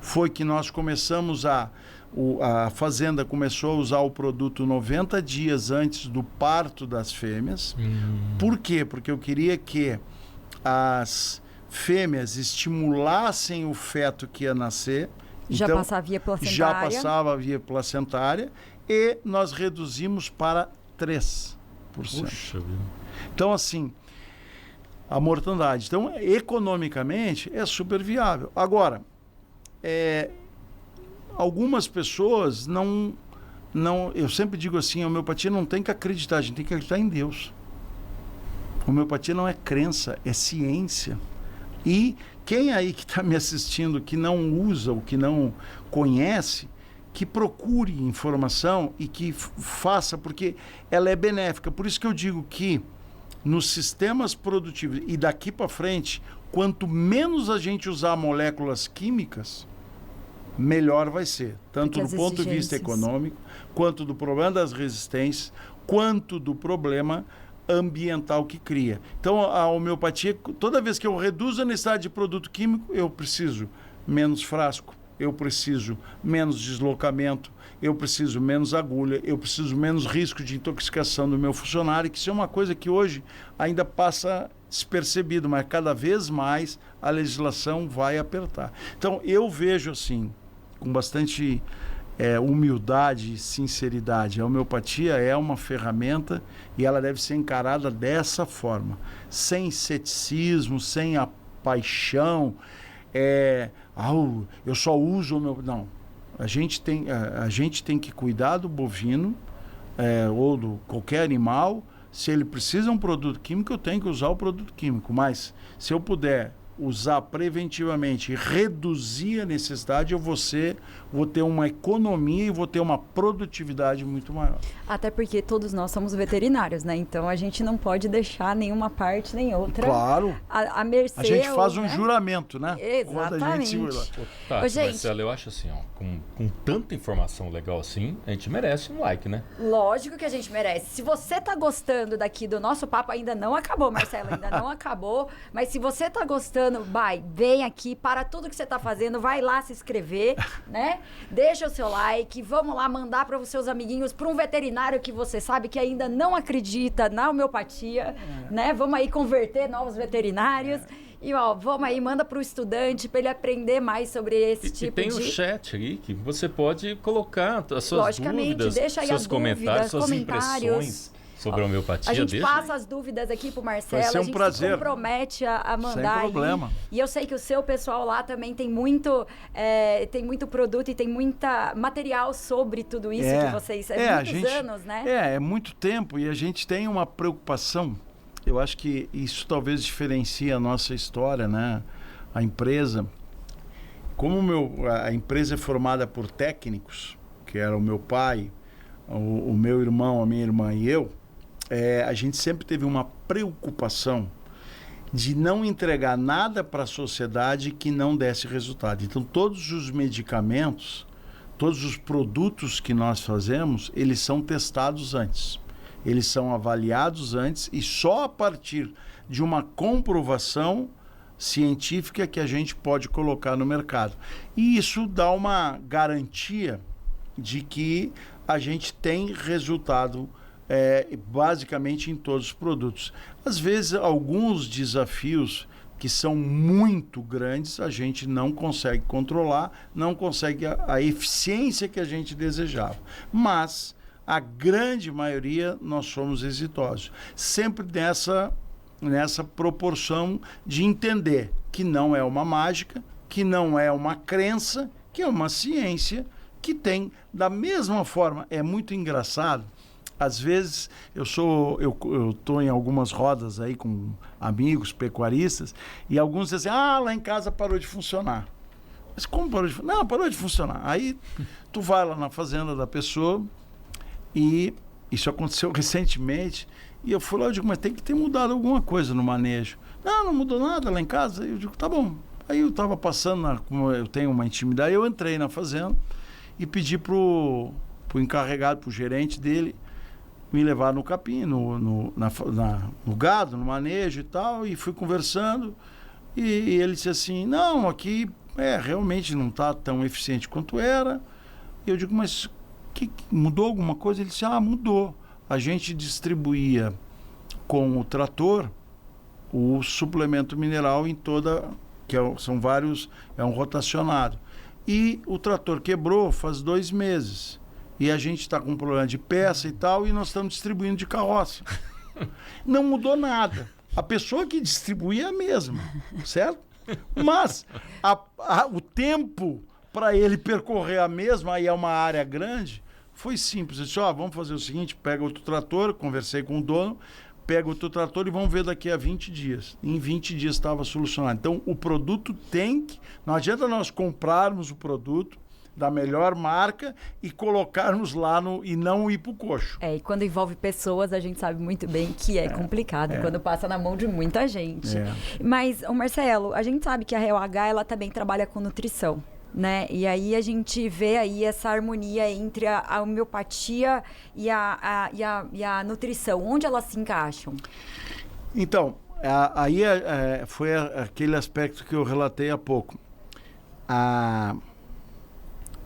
foi que nós começamos a fazenda começou a usar o produto 90 dias antes do parto das fêmeas. Por quê? Porque eu queria que as fêmeas estimulassem o feto que ia nascer. Já Então, passava via placentária. já passava via placentária e nós reduzimos para 3%. Puxa vida. Então, assim, a mortandade. Então, economicamente, é super viável. Agora, algumas pessoas não... Eu sempre digo assim, a homeopatia não tem que acreditar, a gente tem que acreditar em Deus. A homeopatia não é crença, é ciência. E quem aí que está me assistindo que não usa ou que não conhece, que procure informação e que faça, porque ela é benéfica. Por isso que eu digo que nos sistemas produtivos e daqui para frente, quanto menos a gente usar moléculas químicas, melhor vai ser. Tanto do ponto de vista econômico, quanto do problema das resistências, quanto do problema ambiental que cria. Então, a homeopatia, toda vez que eu reduzo a necessidade de produto químico, eu preciso menos frasco, eu preciso menos deslocamento, eu preciso menos agulha, eu preciso menos risco de intoxicação do meu funcionário, que isso é uma coisa que hoje ainda passa despercebido, mas cada vez mais a legislação vai apertar. Então, eu vejo assim, com bastante humildade e sinceridade, a homeopatia é uma ferramenta e ela deve ser encarada dessa forma, sem ceticismo, sem a paixão, eu só uso o meu... Não, a gente tem que cuidar do bovino ou do qualquer animal. Se ele precisa de um produto químico, eu tenho que usar o produto químico, mas se eu puder usar preventivamente e reduzir a necessidade, eu vou ter uma economia e vou ter uma produtividade muito maior. Até porque todos nós somos veterinários, né? Então a gente não pode deixar nenhuma parte nem outra. Claro. A mercê. A gente faz um juramento, né? Exatamente. Marcelo, eu acho assim, ó, com tanta informação legal assim, a gente merece um like, né? Lógico que a gente merece. Se você tá gostando daqui do nosso papo, ainda não acabou, Marcelo, ainda não acabou. Mas se você tá gostando, vem aqui, para tudo que você tá fazendo, vai lá se inscrever, né? Deixa o seu like, vamos lá mandar para os seus amiguinhos, para um veterinário que você sabe que ainda não acredita na homeopatia, né? Vamos aí converter novos veterinários. E, vamos aí, manda para o estudante para ele aprender mais sobre esse tipo de... E tem o chat aí que você pode colocar as suas dúvidas, deixa aí seus comentários, suas impressões sobre a homeopatia. A gente passa as dúvidas aqui pro Marcelo, Vai ser um a gente prazer. se compromete a mandar. Sem problema. E eu sei que o seu pessoal lá também tem muito produto e tem muita material sobre tudo isso que vocês... muitos anos, né? É muito tempo e a gente tem uma preocupação. Eu acho que isso talvez diferencie a nossa história, né? A empresa. Como a empresa é formada por técnicos, que era o meu pai, o meu irmão, a minha irmã e eu, a gente sempre teve uma preocupação de não entregar nada para a sociedade que não desse resultado. Então, todos os medicamentos, todos os produtos que nós fazemos, eles são testados antes. Eles são avaliados antes e só a partir de uma comprovação científica que a gente pode colocar no mercado. E isso dá uma garantia de que a gente tem resultado basicamente em todos os produtos. Às vezes, alguns desafios que são muito grandes, a gente não consegue controlar, não consegue a eficiência que a gente desejava. Mas a grande maioria nós somos exitosos. Sempre nessa proporção de entender que não é uma mágica, que não é uma crença, que é uma ciência que tem, da mesma forma, é muito engraçado. Às vezes eu estou em algumas rodas aí com amigos pecuaristas e alguns dizem assim, lá em casa parou de funcionar. Mas como parou de funcionar? Não, parou de funcionar. Aí tu vai lá na fazenda da pessoa e isso aconteceu recentemente e eu fui lá e digo, mas tem que ter mudado alguma coisa no manejo. Não mudou nada lá em casa. Eu digo, tá bom. Aí eu estava passando, como eu tenho uma intimidade, eu entrei na fazenda e pedi pro encarregado, pro gerente dele, me levar no capim, no gado, no manejo e tal, e fui conversando, e ele disse assim, não, aqui realmente não está tão eficiente quanto era. E eu digo, mas mudou alguma coisa? Ele disse, mudou. A gente distribuía com o trator o suplemento mineral em toda, são vários, é um rotacionado. E o trator quebrou faz 2 meses. E a gente está com um problema de peça e tal, e nós estamos distribuindo de carroça. Não mudou nada. A pessoa que distribui é a mesma, certo? Mas o tempo para ele percorrer a mesma, aí é uma área grande, foi simples. Eu disse, vamos fazer o seguinte, pega outro trator, conversei com o dono, pega outro trator e vamos ver daqui a 20 dias. Em 20 dias estava solucionado. Então, o produto não adianta nós comprarmos o produto da melhor marca e colocarmos lá e não ir para o coxo. E quando envolve pessoas, a gente sabe muito bem que é complicado, quando passa na mão de muita gente. Mas, Marcelo, a gente sabe que a Real H, ela também trabalha com nutrição, né? E aí a gente vê aí essa harmonia entre a homeopatia e a nutrição. Onde elas se encaixam? Então, aí foi aquele aspecto que eu relatei há pouco.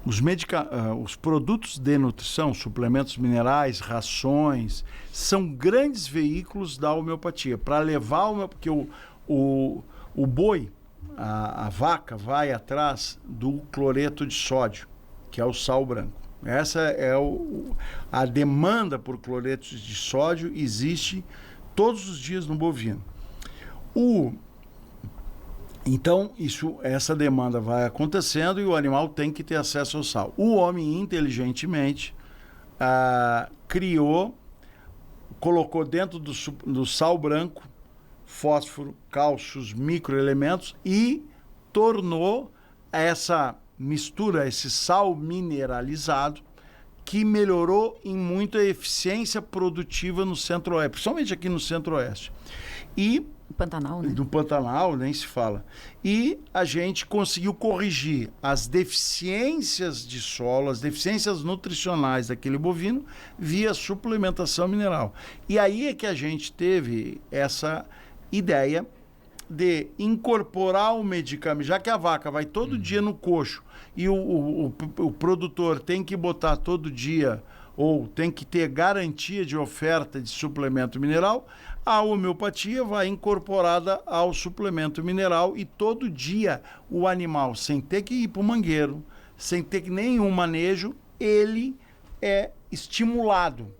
Os produtos de nutrição, suplementos minerais, rações, são grandes veículos da homeopatia para levar porque o boi, a vaca vai atrás do cloreto de sódio, que é o sal branco. Essa é a demanda por cloretos de sódio existe todos os dias no bovino. Então, essa demanda vai acontecendo e o animal tem que ter acesso ao sal. O homem, inteligentemente, colocou dentro do sal branco fósforo, cálcio, microelementos e tornou essa mistura, esse sal mineralizado, que melhorou em muito a eficiência produtiva no Centro-Oeste, principalmente aqui no Centro-Oeste. E Pantanal, né? Do Pantanal, nem se fala. E a gente conseguiu corrigir as deficiências de solo, as deficiências nutricionais daquele bovino via suplementação mineral. E aí é que a gente teve essa ideia de incorporar o medicamento, já que a vaca vai todo dia no coxo e o produtor tem que botar todo dia ou tem que ter garantia de oferta de suplemento mineral, a homeopatia vai incorporada ao suplemento mineral e todo dia o animal, sem ter que ir para o mangueiro, sem ter nenhum manejo, ele é estimulado.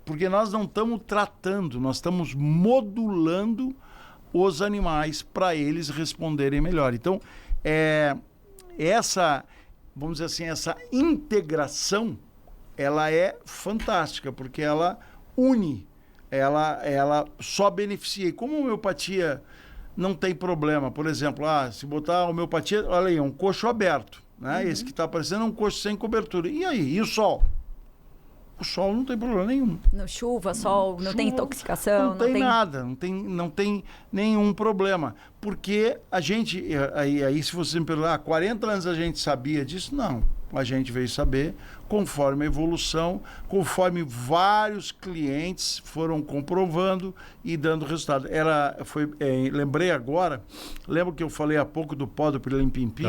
Porque nós não estamos tratando, nós estamos modulando os animais para eles responderem melhor. Então, vamos dizer assim, essa integração, ela é fantástica, porque ela une, ela só beneficia. E como a homeopatia não tem problema, por exemplo, se botar a homeopatia, olha aí, é um coxo aberto, né? Esse que está aparecendo é um coxo sem cobertura. E aí, e o sol? O sol não tem problema nenhum. Chuva, sol, não tem intoxicação. Não tem nada, não tem nenhum problema. Porque a gente, aí se você me perguntar, há 40 anos a gente sabia disso? Não. A gente veio saber conforme a evolução, conforme vários clientes foram comprovando e dando resultado. Lembrei agora, lembra que eu falei há pouco do pó do Pirilim-Pim-Pim?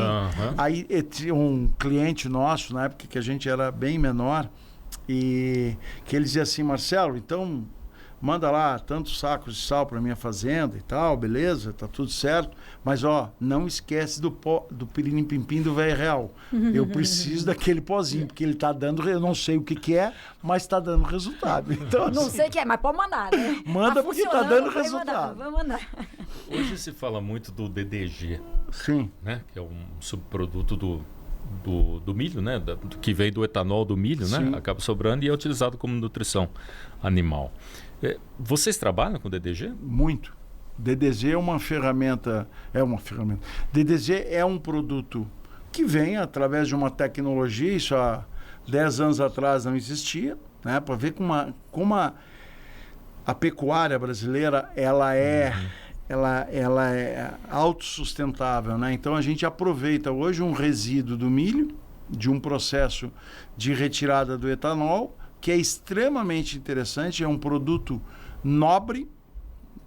Aí tinha um cliente nosso, na época que a gente era bem menor, e que ele dizia assim, Marcelo, então manda lá tantos sacos de sal para minha fazenda e tal, beleza, tá tudo certo, mas não esquece do pó do Pirilim-Pim-Pim do Velho Real. Eu preciso daquele pozinho, porque ele tá dando, eu não sei o que é, mas tá dando resultado. Então, não sei o que é, mas pode mandar, né? Manda porque tá dando resultado. Vamos mandar. Hoje se fala muito do DDG. Sim. Né? Que é um subproduto do milho, né? Que vem do etanol do milho, né? Acaba sobrando e é utilizado como nutrição animal. Vocês trabalham com DDG? Muito. DDG é uma ferramenta. DDG é um produto que vem através de uma tecnologia, isso há 10 anos atrás não existia, né? Para ver como a pecuária brasileira ela é autossustentável, né? Então a gente aproveita hoje um resíduo do milho, de um processo de retirada do etanol, que é extremamente interessante, é um produto nobre,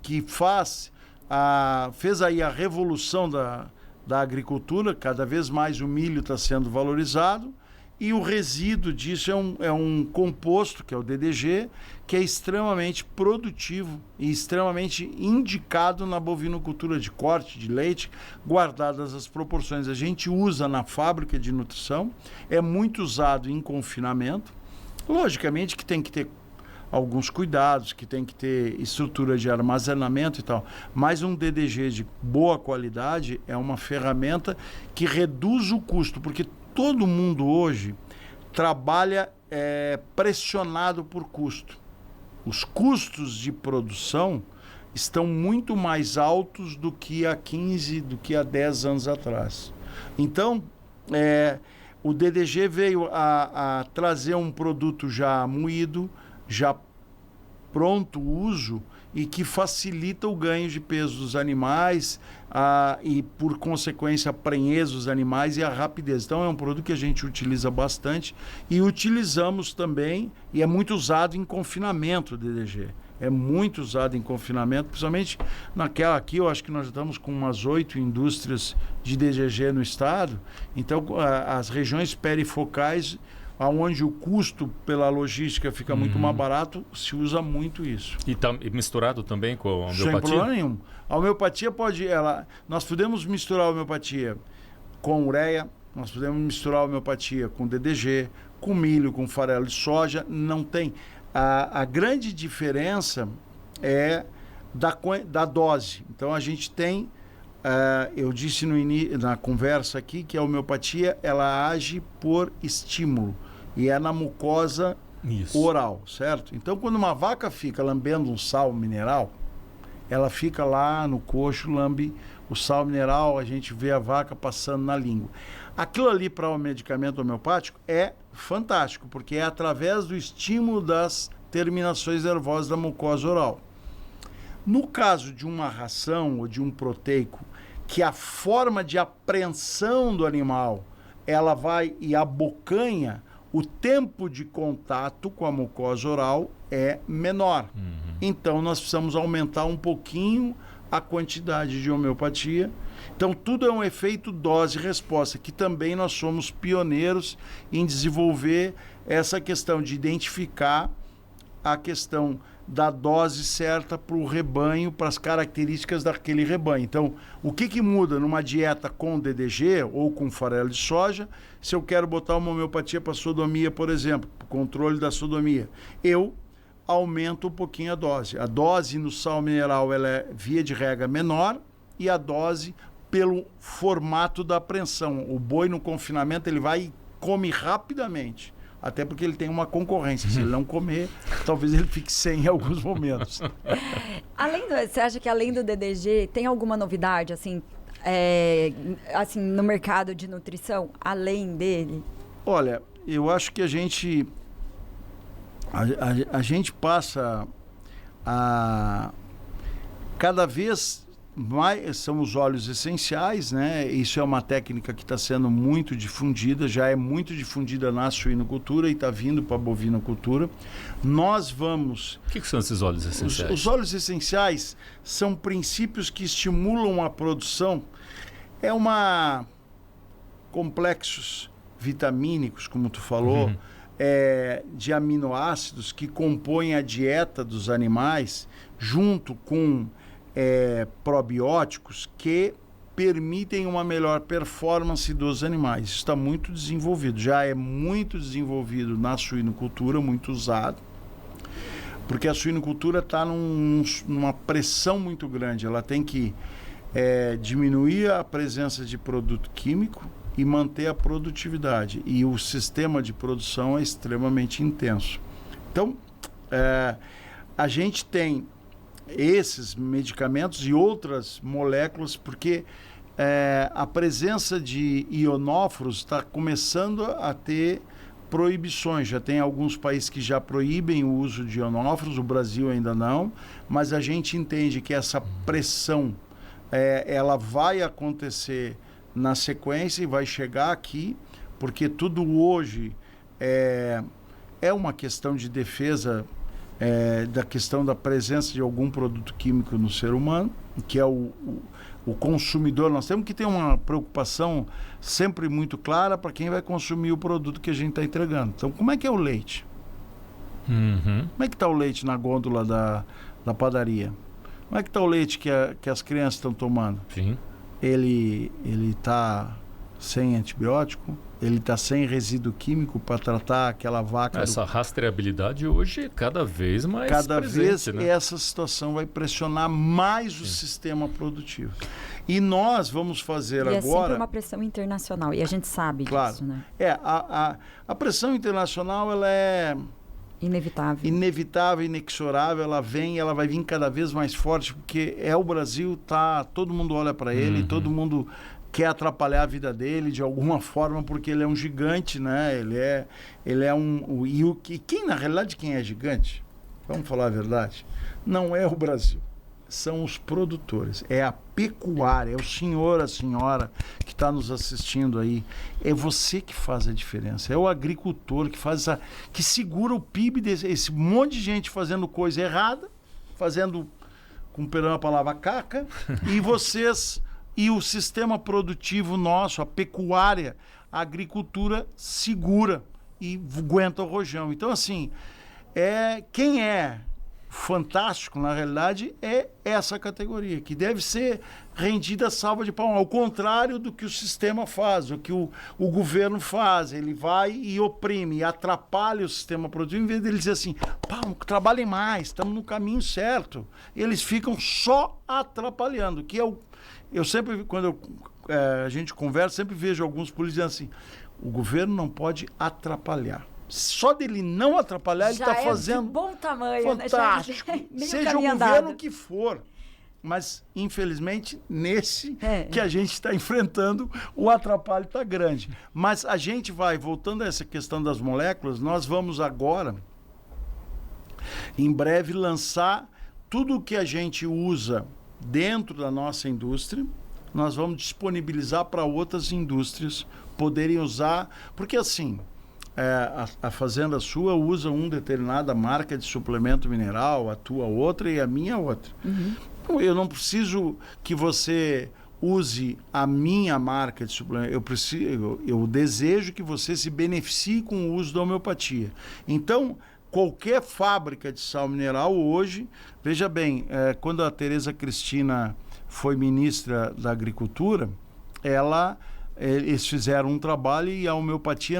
que fez aí a revolução da agricultura, cada vez mais o milho está sendo valorizado, e o resíduo disso é um composto, que é o DDG, que é extremamente produtivo e extremamente indicado na bovinocultura de corte, de leite, guardadas as proporções. A gente usa na fábrica de nutrição, é muito usado em confinamento. Logicamente que tem que ter alguns cuidados, que tem que ter estrutura de armazenamento e tal, mas um DDG de boa qualidade é uma ferramenta que reduz o custo, porque todo mundo hoje trabalha pressionado por custo. Os custos de produção estão muito mais altos do que há 15, do que há 10 anos atrás. Então, o DDG veio a trazer um produto já moído, já pronto uso, e que facilita o ganho de peso dos animais e, por consequência, a prenhez dos animais e a rapidez. Então, é um produto que a gente utiliza bastante e utilizamos também, e é muito usado em confinamento, o DDG. É muito usado em confinamento, principalmente naquela aqui, eu acho que nós estamos com umas 8 indústrias de DDG no estado. Então, as regiões perifocais, onde o custo pela logística fica muito mais barato, se usa muito isso. E está misturado também com a homeopatia? Sem problema nenhum. A homeopatia nós podemos misturar a homeopatia com ureia, nós podemos misturar a homeopatia com DDG, com milho, com farelo de soja, não tem. A grande diferença é da dose. Então, a gente tem, eu disse na conversa aqui, que a homeopatia ela age por estímulo. E é na mucosa oral, certo? Então, quando uma vaca fica lambendo um sal mineral, ela fica lá no coxo, lambe o sal mineral, a gente vê a vaca passando na língua. Aquilo ali para o medicamento homeopático é fantástico, porque é através do estímulo das terminações nervosas da mucosa oral. No caso de uma ração ou de um proteico, que a forma de apreensão do animal, ela vai e abocanha, o tempo de contato com a mucosa oral é menor. Então, nós precisamos aumentar um pouquinho a quantidade de homeopatia. Então, tudo é um efeito dose-resposta, que também nós somos pioneiros em desenvolver essa questão de identificar a questão da dose certa para o rebanho, para as características daquele rebanho. Então, o que muda numa dieta com DDG ou com farelo de soja, se eu quero botar uma homeopatia para sodomia, por exemplo, para o controle da sodomia, eu aumento um pouquinho a dose. A dose no sal mineral ela é, via de regra, menor, e a dose pelo formato da apreensão. O boi no confinamento ele vai e come rapidamente. Até porque ele tem uma concorrência. Se ele não comer, talvez ele fique sem em alguns momentos. Você acha que além do DDG, tem alguma novidade, assim, no mercado de nutrição, além dele? Olha, eu acho que a gente passa a cada vez mais, são os óleos essenciais, né? Isso é uma técnica que está sendo muito difundida, já é muito difundida na suinocultura e está vindo para a bovinocultura. Nós vamos... O que são esses óleos essenciais? Os óleos essenciais são princípios que estimulam a produção. Complexos vitamínicos, como tu falou, de aminoácidos que compõem a dieta dos animais, junto com probióticos que permitem uma melhor performance dos animais. Isso está muito desenvolvido, já é muito desenvolvido na suinocultura, muito usado, porque a suinocultura está numa pressão muito grande. Ela tem que diminuir a presença de produto químico e manter a produtividade, e o sistema de produção é extremamente intenso. Então, a gente tem esses medicamentos e outras moléculas, porque a presença de ionóforos está começando a ter proibições. Já tem alguns países que já proíbem o uso de ionóforos, o Brasil ainda não, mas a gente entende que essa pressão ela vai acontecer na sequência e vai chegar aqui, porque tudo hoje é uma questão de defesa da questão da presença de algum produto químico no ser humano, que é o consumidor. Nós temos que ter uma preocupação sempre muito clara para quem vai consumir o produto que a gente está entregando. Então, como é que é o leite? Uhum. Como é que está o leite na gôndola da padaria? Como é que está o leite que as crianças estão tomando? Sim. Ele está sem antibiótico? Ele está sem resíduo químico para tratar aquela vaca? Essa rastreabilidade hoje é cada vez mais Cada presente, vez né? essa situação vai pressionar mais o sistema produtivo. E nós vamos fazer E agora... é sempre uma pressão internacional, e a gente sabe disso, né? A pressão internacional, ela é Inevitável. inexorável, ela vai vir cada vez mais forte, porque o Brasil, todo mundo olha para ele, todo mundo quer atrapalhar a vida dele de alguma forma, porque ele é um gigante, né? Ele é um... E na realidade, quem é gigante? Vamos falar a verdade? Não é o Brasil. São os produtores. É a pecuária, é o senhor, a senhora que está nos assistindo aí. É você que faz a diferença. É o agricultor que segura o PIB desse monte de gente fazendo coisa errada, fazendo, com perdão a palavra, caca, e vocês... E o sistema produtivo nosso, a pecuária, a agricultura segura e aguenta o rojão. Então, assim, quem é fantástico, na realidade, é essa categoria, que deve ser rendida a salva de palmas, ao contrário do que o sistema faz, o que o governo faz. Ele vai e oprime, e atrapalha o sistema produtivo, em vez dele dizer assim, trabalhem mais, estamos no caminho certo. Eles ficam só atrapalhando, que é o... Eu sempre, quando a gente conversa, sempre vejo alguns políticos dizendo assim, o governo não pode atrapalhar. Só dele não atrapalhar, ele está fazendo... de bom tamanho, fantástico. Né? Seja o governo que for. Mas, infelizmente, nesse que a gente está enfrentando, o atrapalho está grande. Mas a gente vai, voltando a essa questão das moléculas, nós vamos agora, em breve, lançar tudo o que a gente usa dentro da nossa indústria, nós vamos disponibilizar para outras indústrias poderem usar, porque assim, a fazenda sua usa uma determinada marca de suplemento mineral, a tua outra e a minha outra. Uhum. Eu não preciso que você use a minha marca de suplemento, eu desejo que você se beneficie com o uso da homeopatia. Então, qualquer fábrica de sal mineral hoje, veja bem, quando a Tereza Cristina foi ministra da Agricultura, eles fizeram um trabalho e a homeopatia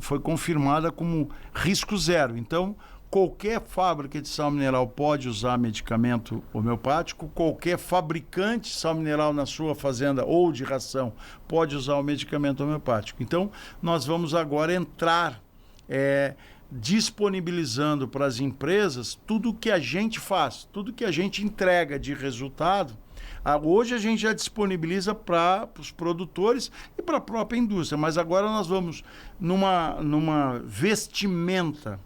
foi confirmada como risco zero. Então, qualquer fábrica de sal mineral pode usar medicamento homeopático, qualquer fabricante de sal mineral na sua fazenda ou de ração pode usar o medicamento homeopático. Então, nós vamos agora entrar... disponibilizando para as empresas tudo que a gente faz, tudo que a gente entrega de resultado. Hoje a gente já disponibiliza para os produtores e para a própria indústria, mas agora nós vamos numa vestimenta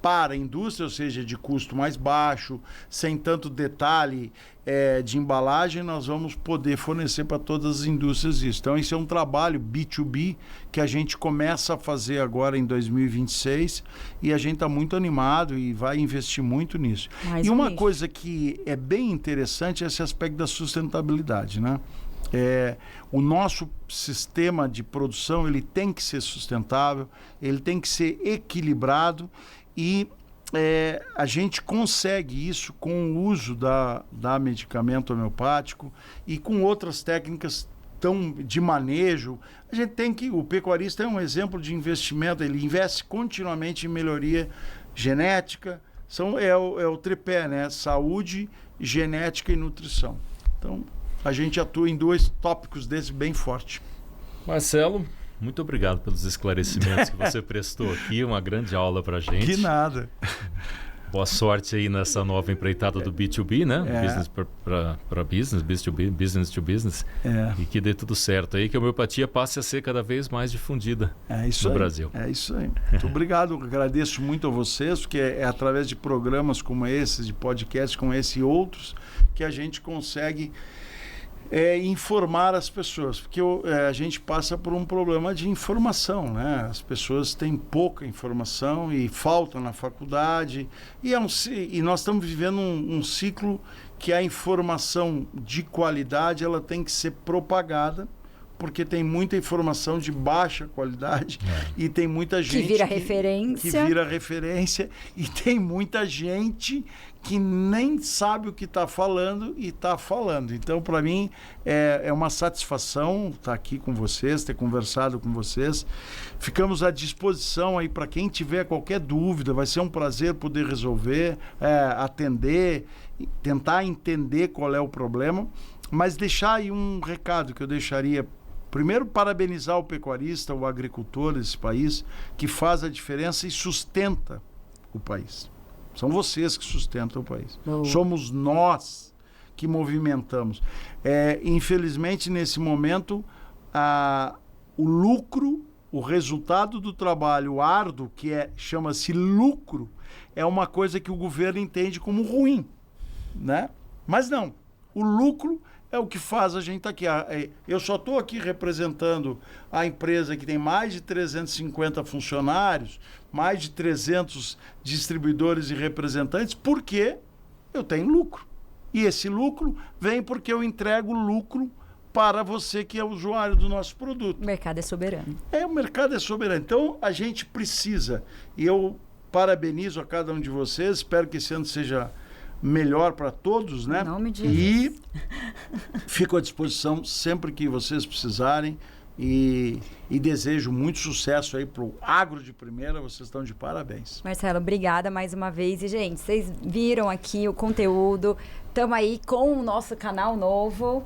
para a indústria, ou seja, de custo mais baixo, sem tanto detalhe de embalagem, nós vamos poder fornecer para todas as indústrias isso. Então, esse é um trabalho B2B que a gente começa a fazer agora em 2026 e a gente está muito animado e vai investir muito nisso. E uma coisa que é bem interessante é esse aspecto da sustentabilidade, né? O nosso sistema de produção, ele tem que ser sustentável, ele tem que ser equilibrado e a gente consegue isso com o uso da medicamento homeopático e com outras técnicas de manejo. A gente tem que... O pecuarista é um exemplo de investimento, ele investe continuamente em melhoria genética, é o tripé, né? Saúde, genética e nutrição. Então, a gente atua em dois tópicos desse bem forte. Marcelo, muito obrigado pelos esclarecimentos que você prestou aqui, uma grande aula para a gente. Que nada. Boa sorte aí nessa nova empreitada do B2B, né? Business para business, B2B, business to business. E que dê tudo certo aí, que a homeopatia passe a ser cada vez mais difundida no Brasil. É isso aí. Muito obrigado, agradeço muito a vocês, porque é através de programas como esses, de podcasts como esse e outros, que a gente consegue é informar as pessoas, porque a gente passa por um problema de informação, né? As pessoas têm pouca informação e faltam na faculdade, e nós estamos vivendo um ciclo que a informação de qualidade ela tem que ser propagada, porque tem muita informação de baixa qualidade e tem muita gente que vira referência e tem muita gente que nem sabe o que está falando e está falando. Então, para mim, é uma satisfação estar aqui com vocês, ter conversado com vocês. Ficamos à disposição aí para quem tiver qualquer dúvida. Vai ser um prazer poder resolver, atender, tentar entender qual é o problema, mas deixar aí um recado que eu deixaria. Primeiro, parabenizar o pecuarista, o agricultor desse país, que faz a diferença e sustenta o país. São vocês que sustentam o país. Somos nós que movimentamos. Infelizmente, nesse momento, o lucro, o resultado do trabalho árduo, que chama-se lucro, é uma coisa que o governo entende como ruim, né? Mas não. O lucro é o que faz a gente estar aqui. Eu só estou aqui representando a empresa que tem mais de 350 funcionários, mais de 300 distribuidores e representantes, porque eu tenho lucro. E esse lucro vem porque eu entrego lucro para você que é usuário do nosso produto. O mercado é soberano. O mercado é soberano. Então, a gente precisa. E eu parabenizo a cada um de vocês. Espero que esse ano seja melhor para todos, né? Em nome de Jesus. E fico à disposição sempre que vocês precisarem e desejo muito sucesso aí pro Agro de Primeira. Vocês estão de parabéns. Marcelo, obrigada mais uma vez. E, gente, vocês viram aqui o conteúdo. Estamos aí com o nosso canal novo,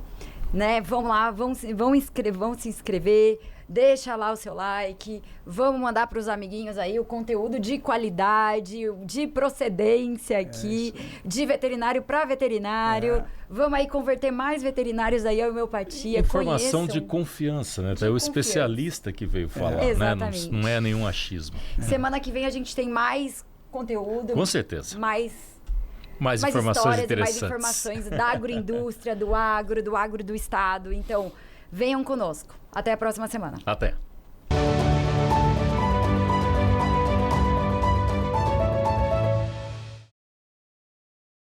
né? Vão lá, vão se inscrever. Deixa lá o seu like, vamos mandar para os amiguinhos aí o conteúdo de qualidade, de procedência aqui, de veterinário para veterinário. Vamos aí converter mais veterinários aí à homeopatia. Informação de confiança, né? É o especialista que veio falar, né? Exatamente. Não é nenhum achismo. Semana que vem a gente tem mais conteúdo. Com certeza. Mais informações interessantes. Mais informações da agroindústria, do agro do estado. Então, venham conosco. Até a próxima semana. Até.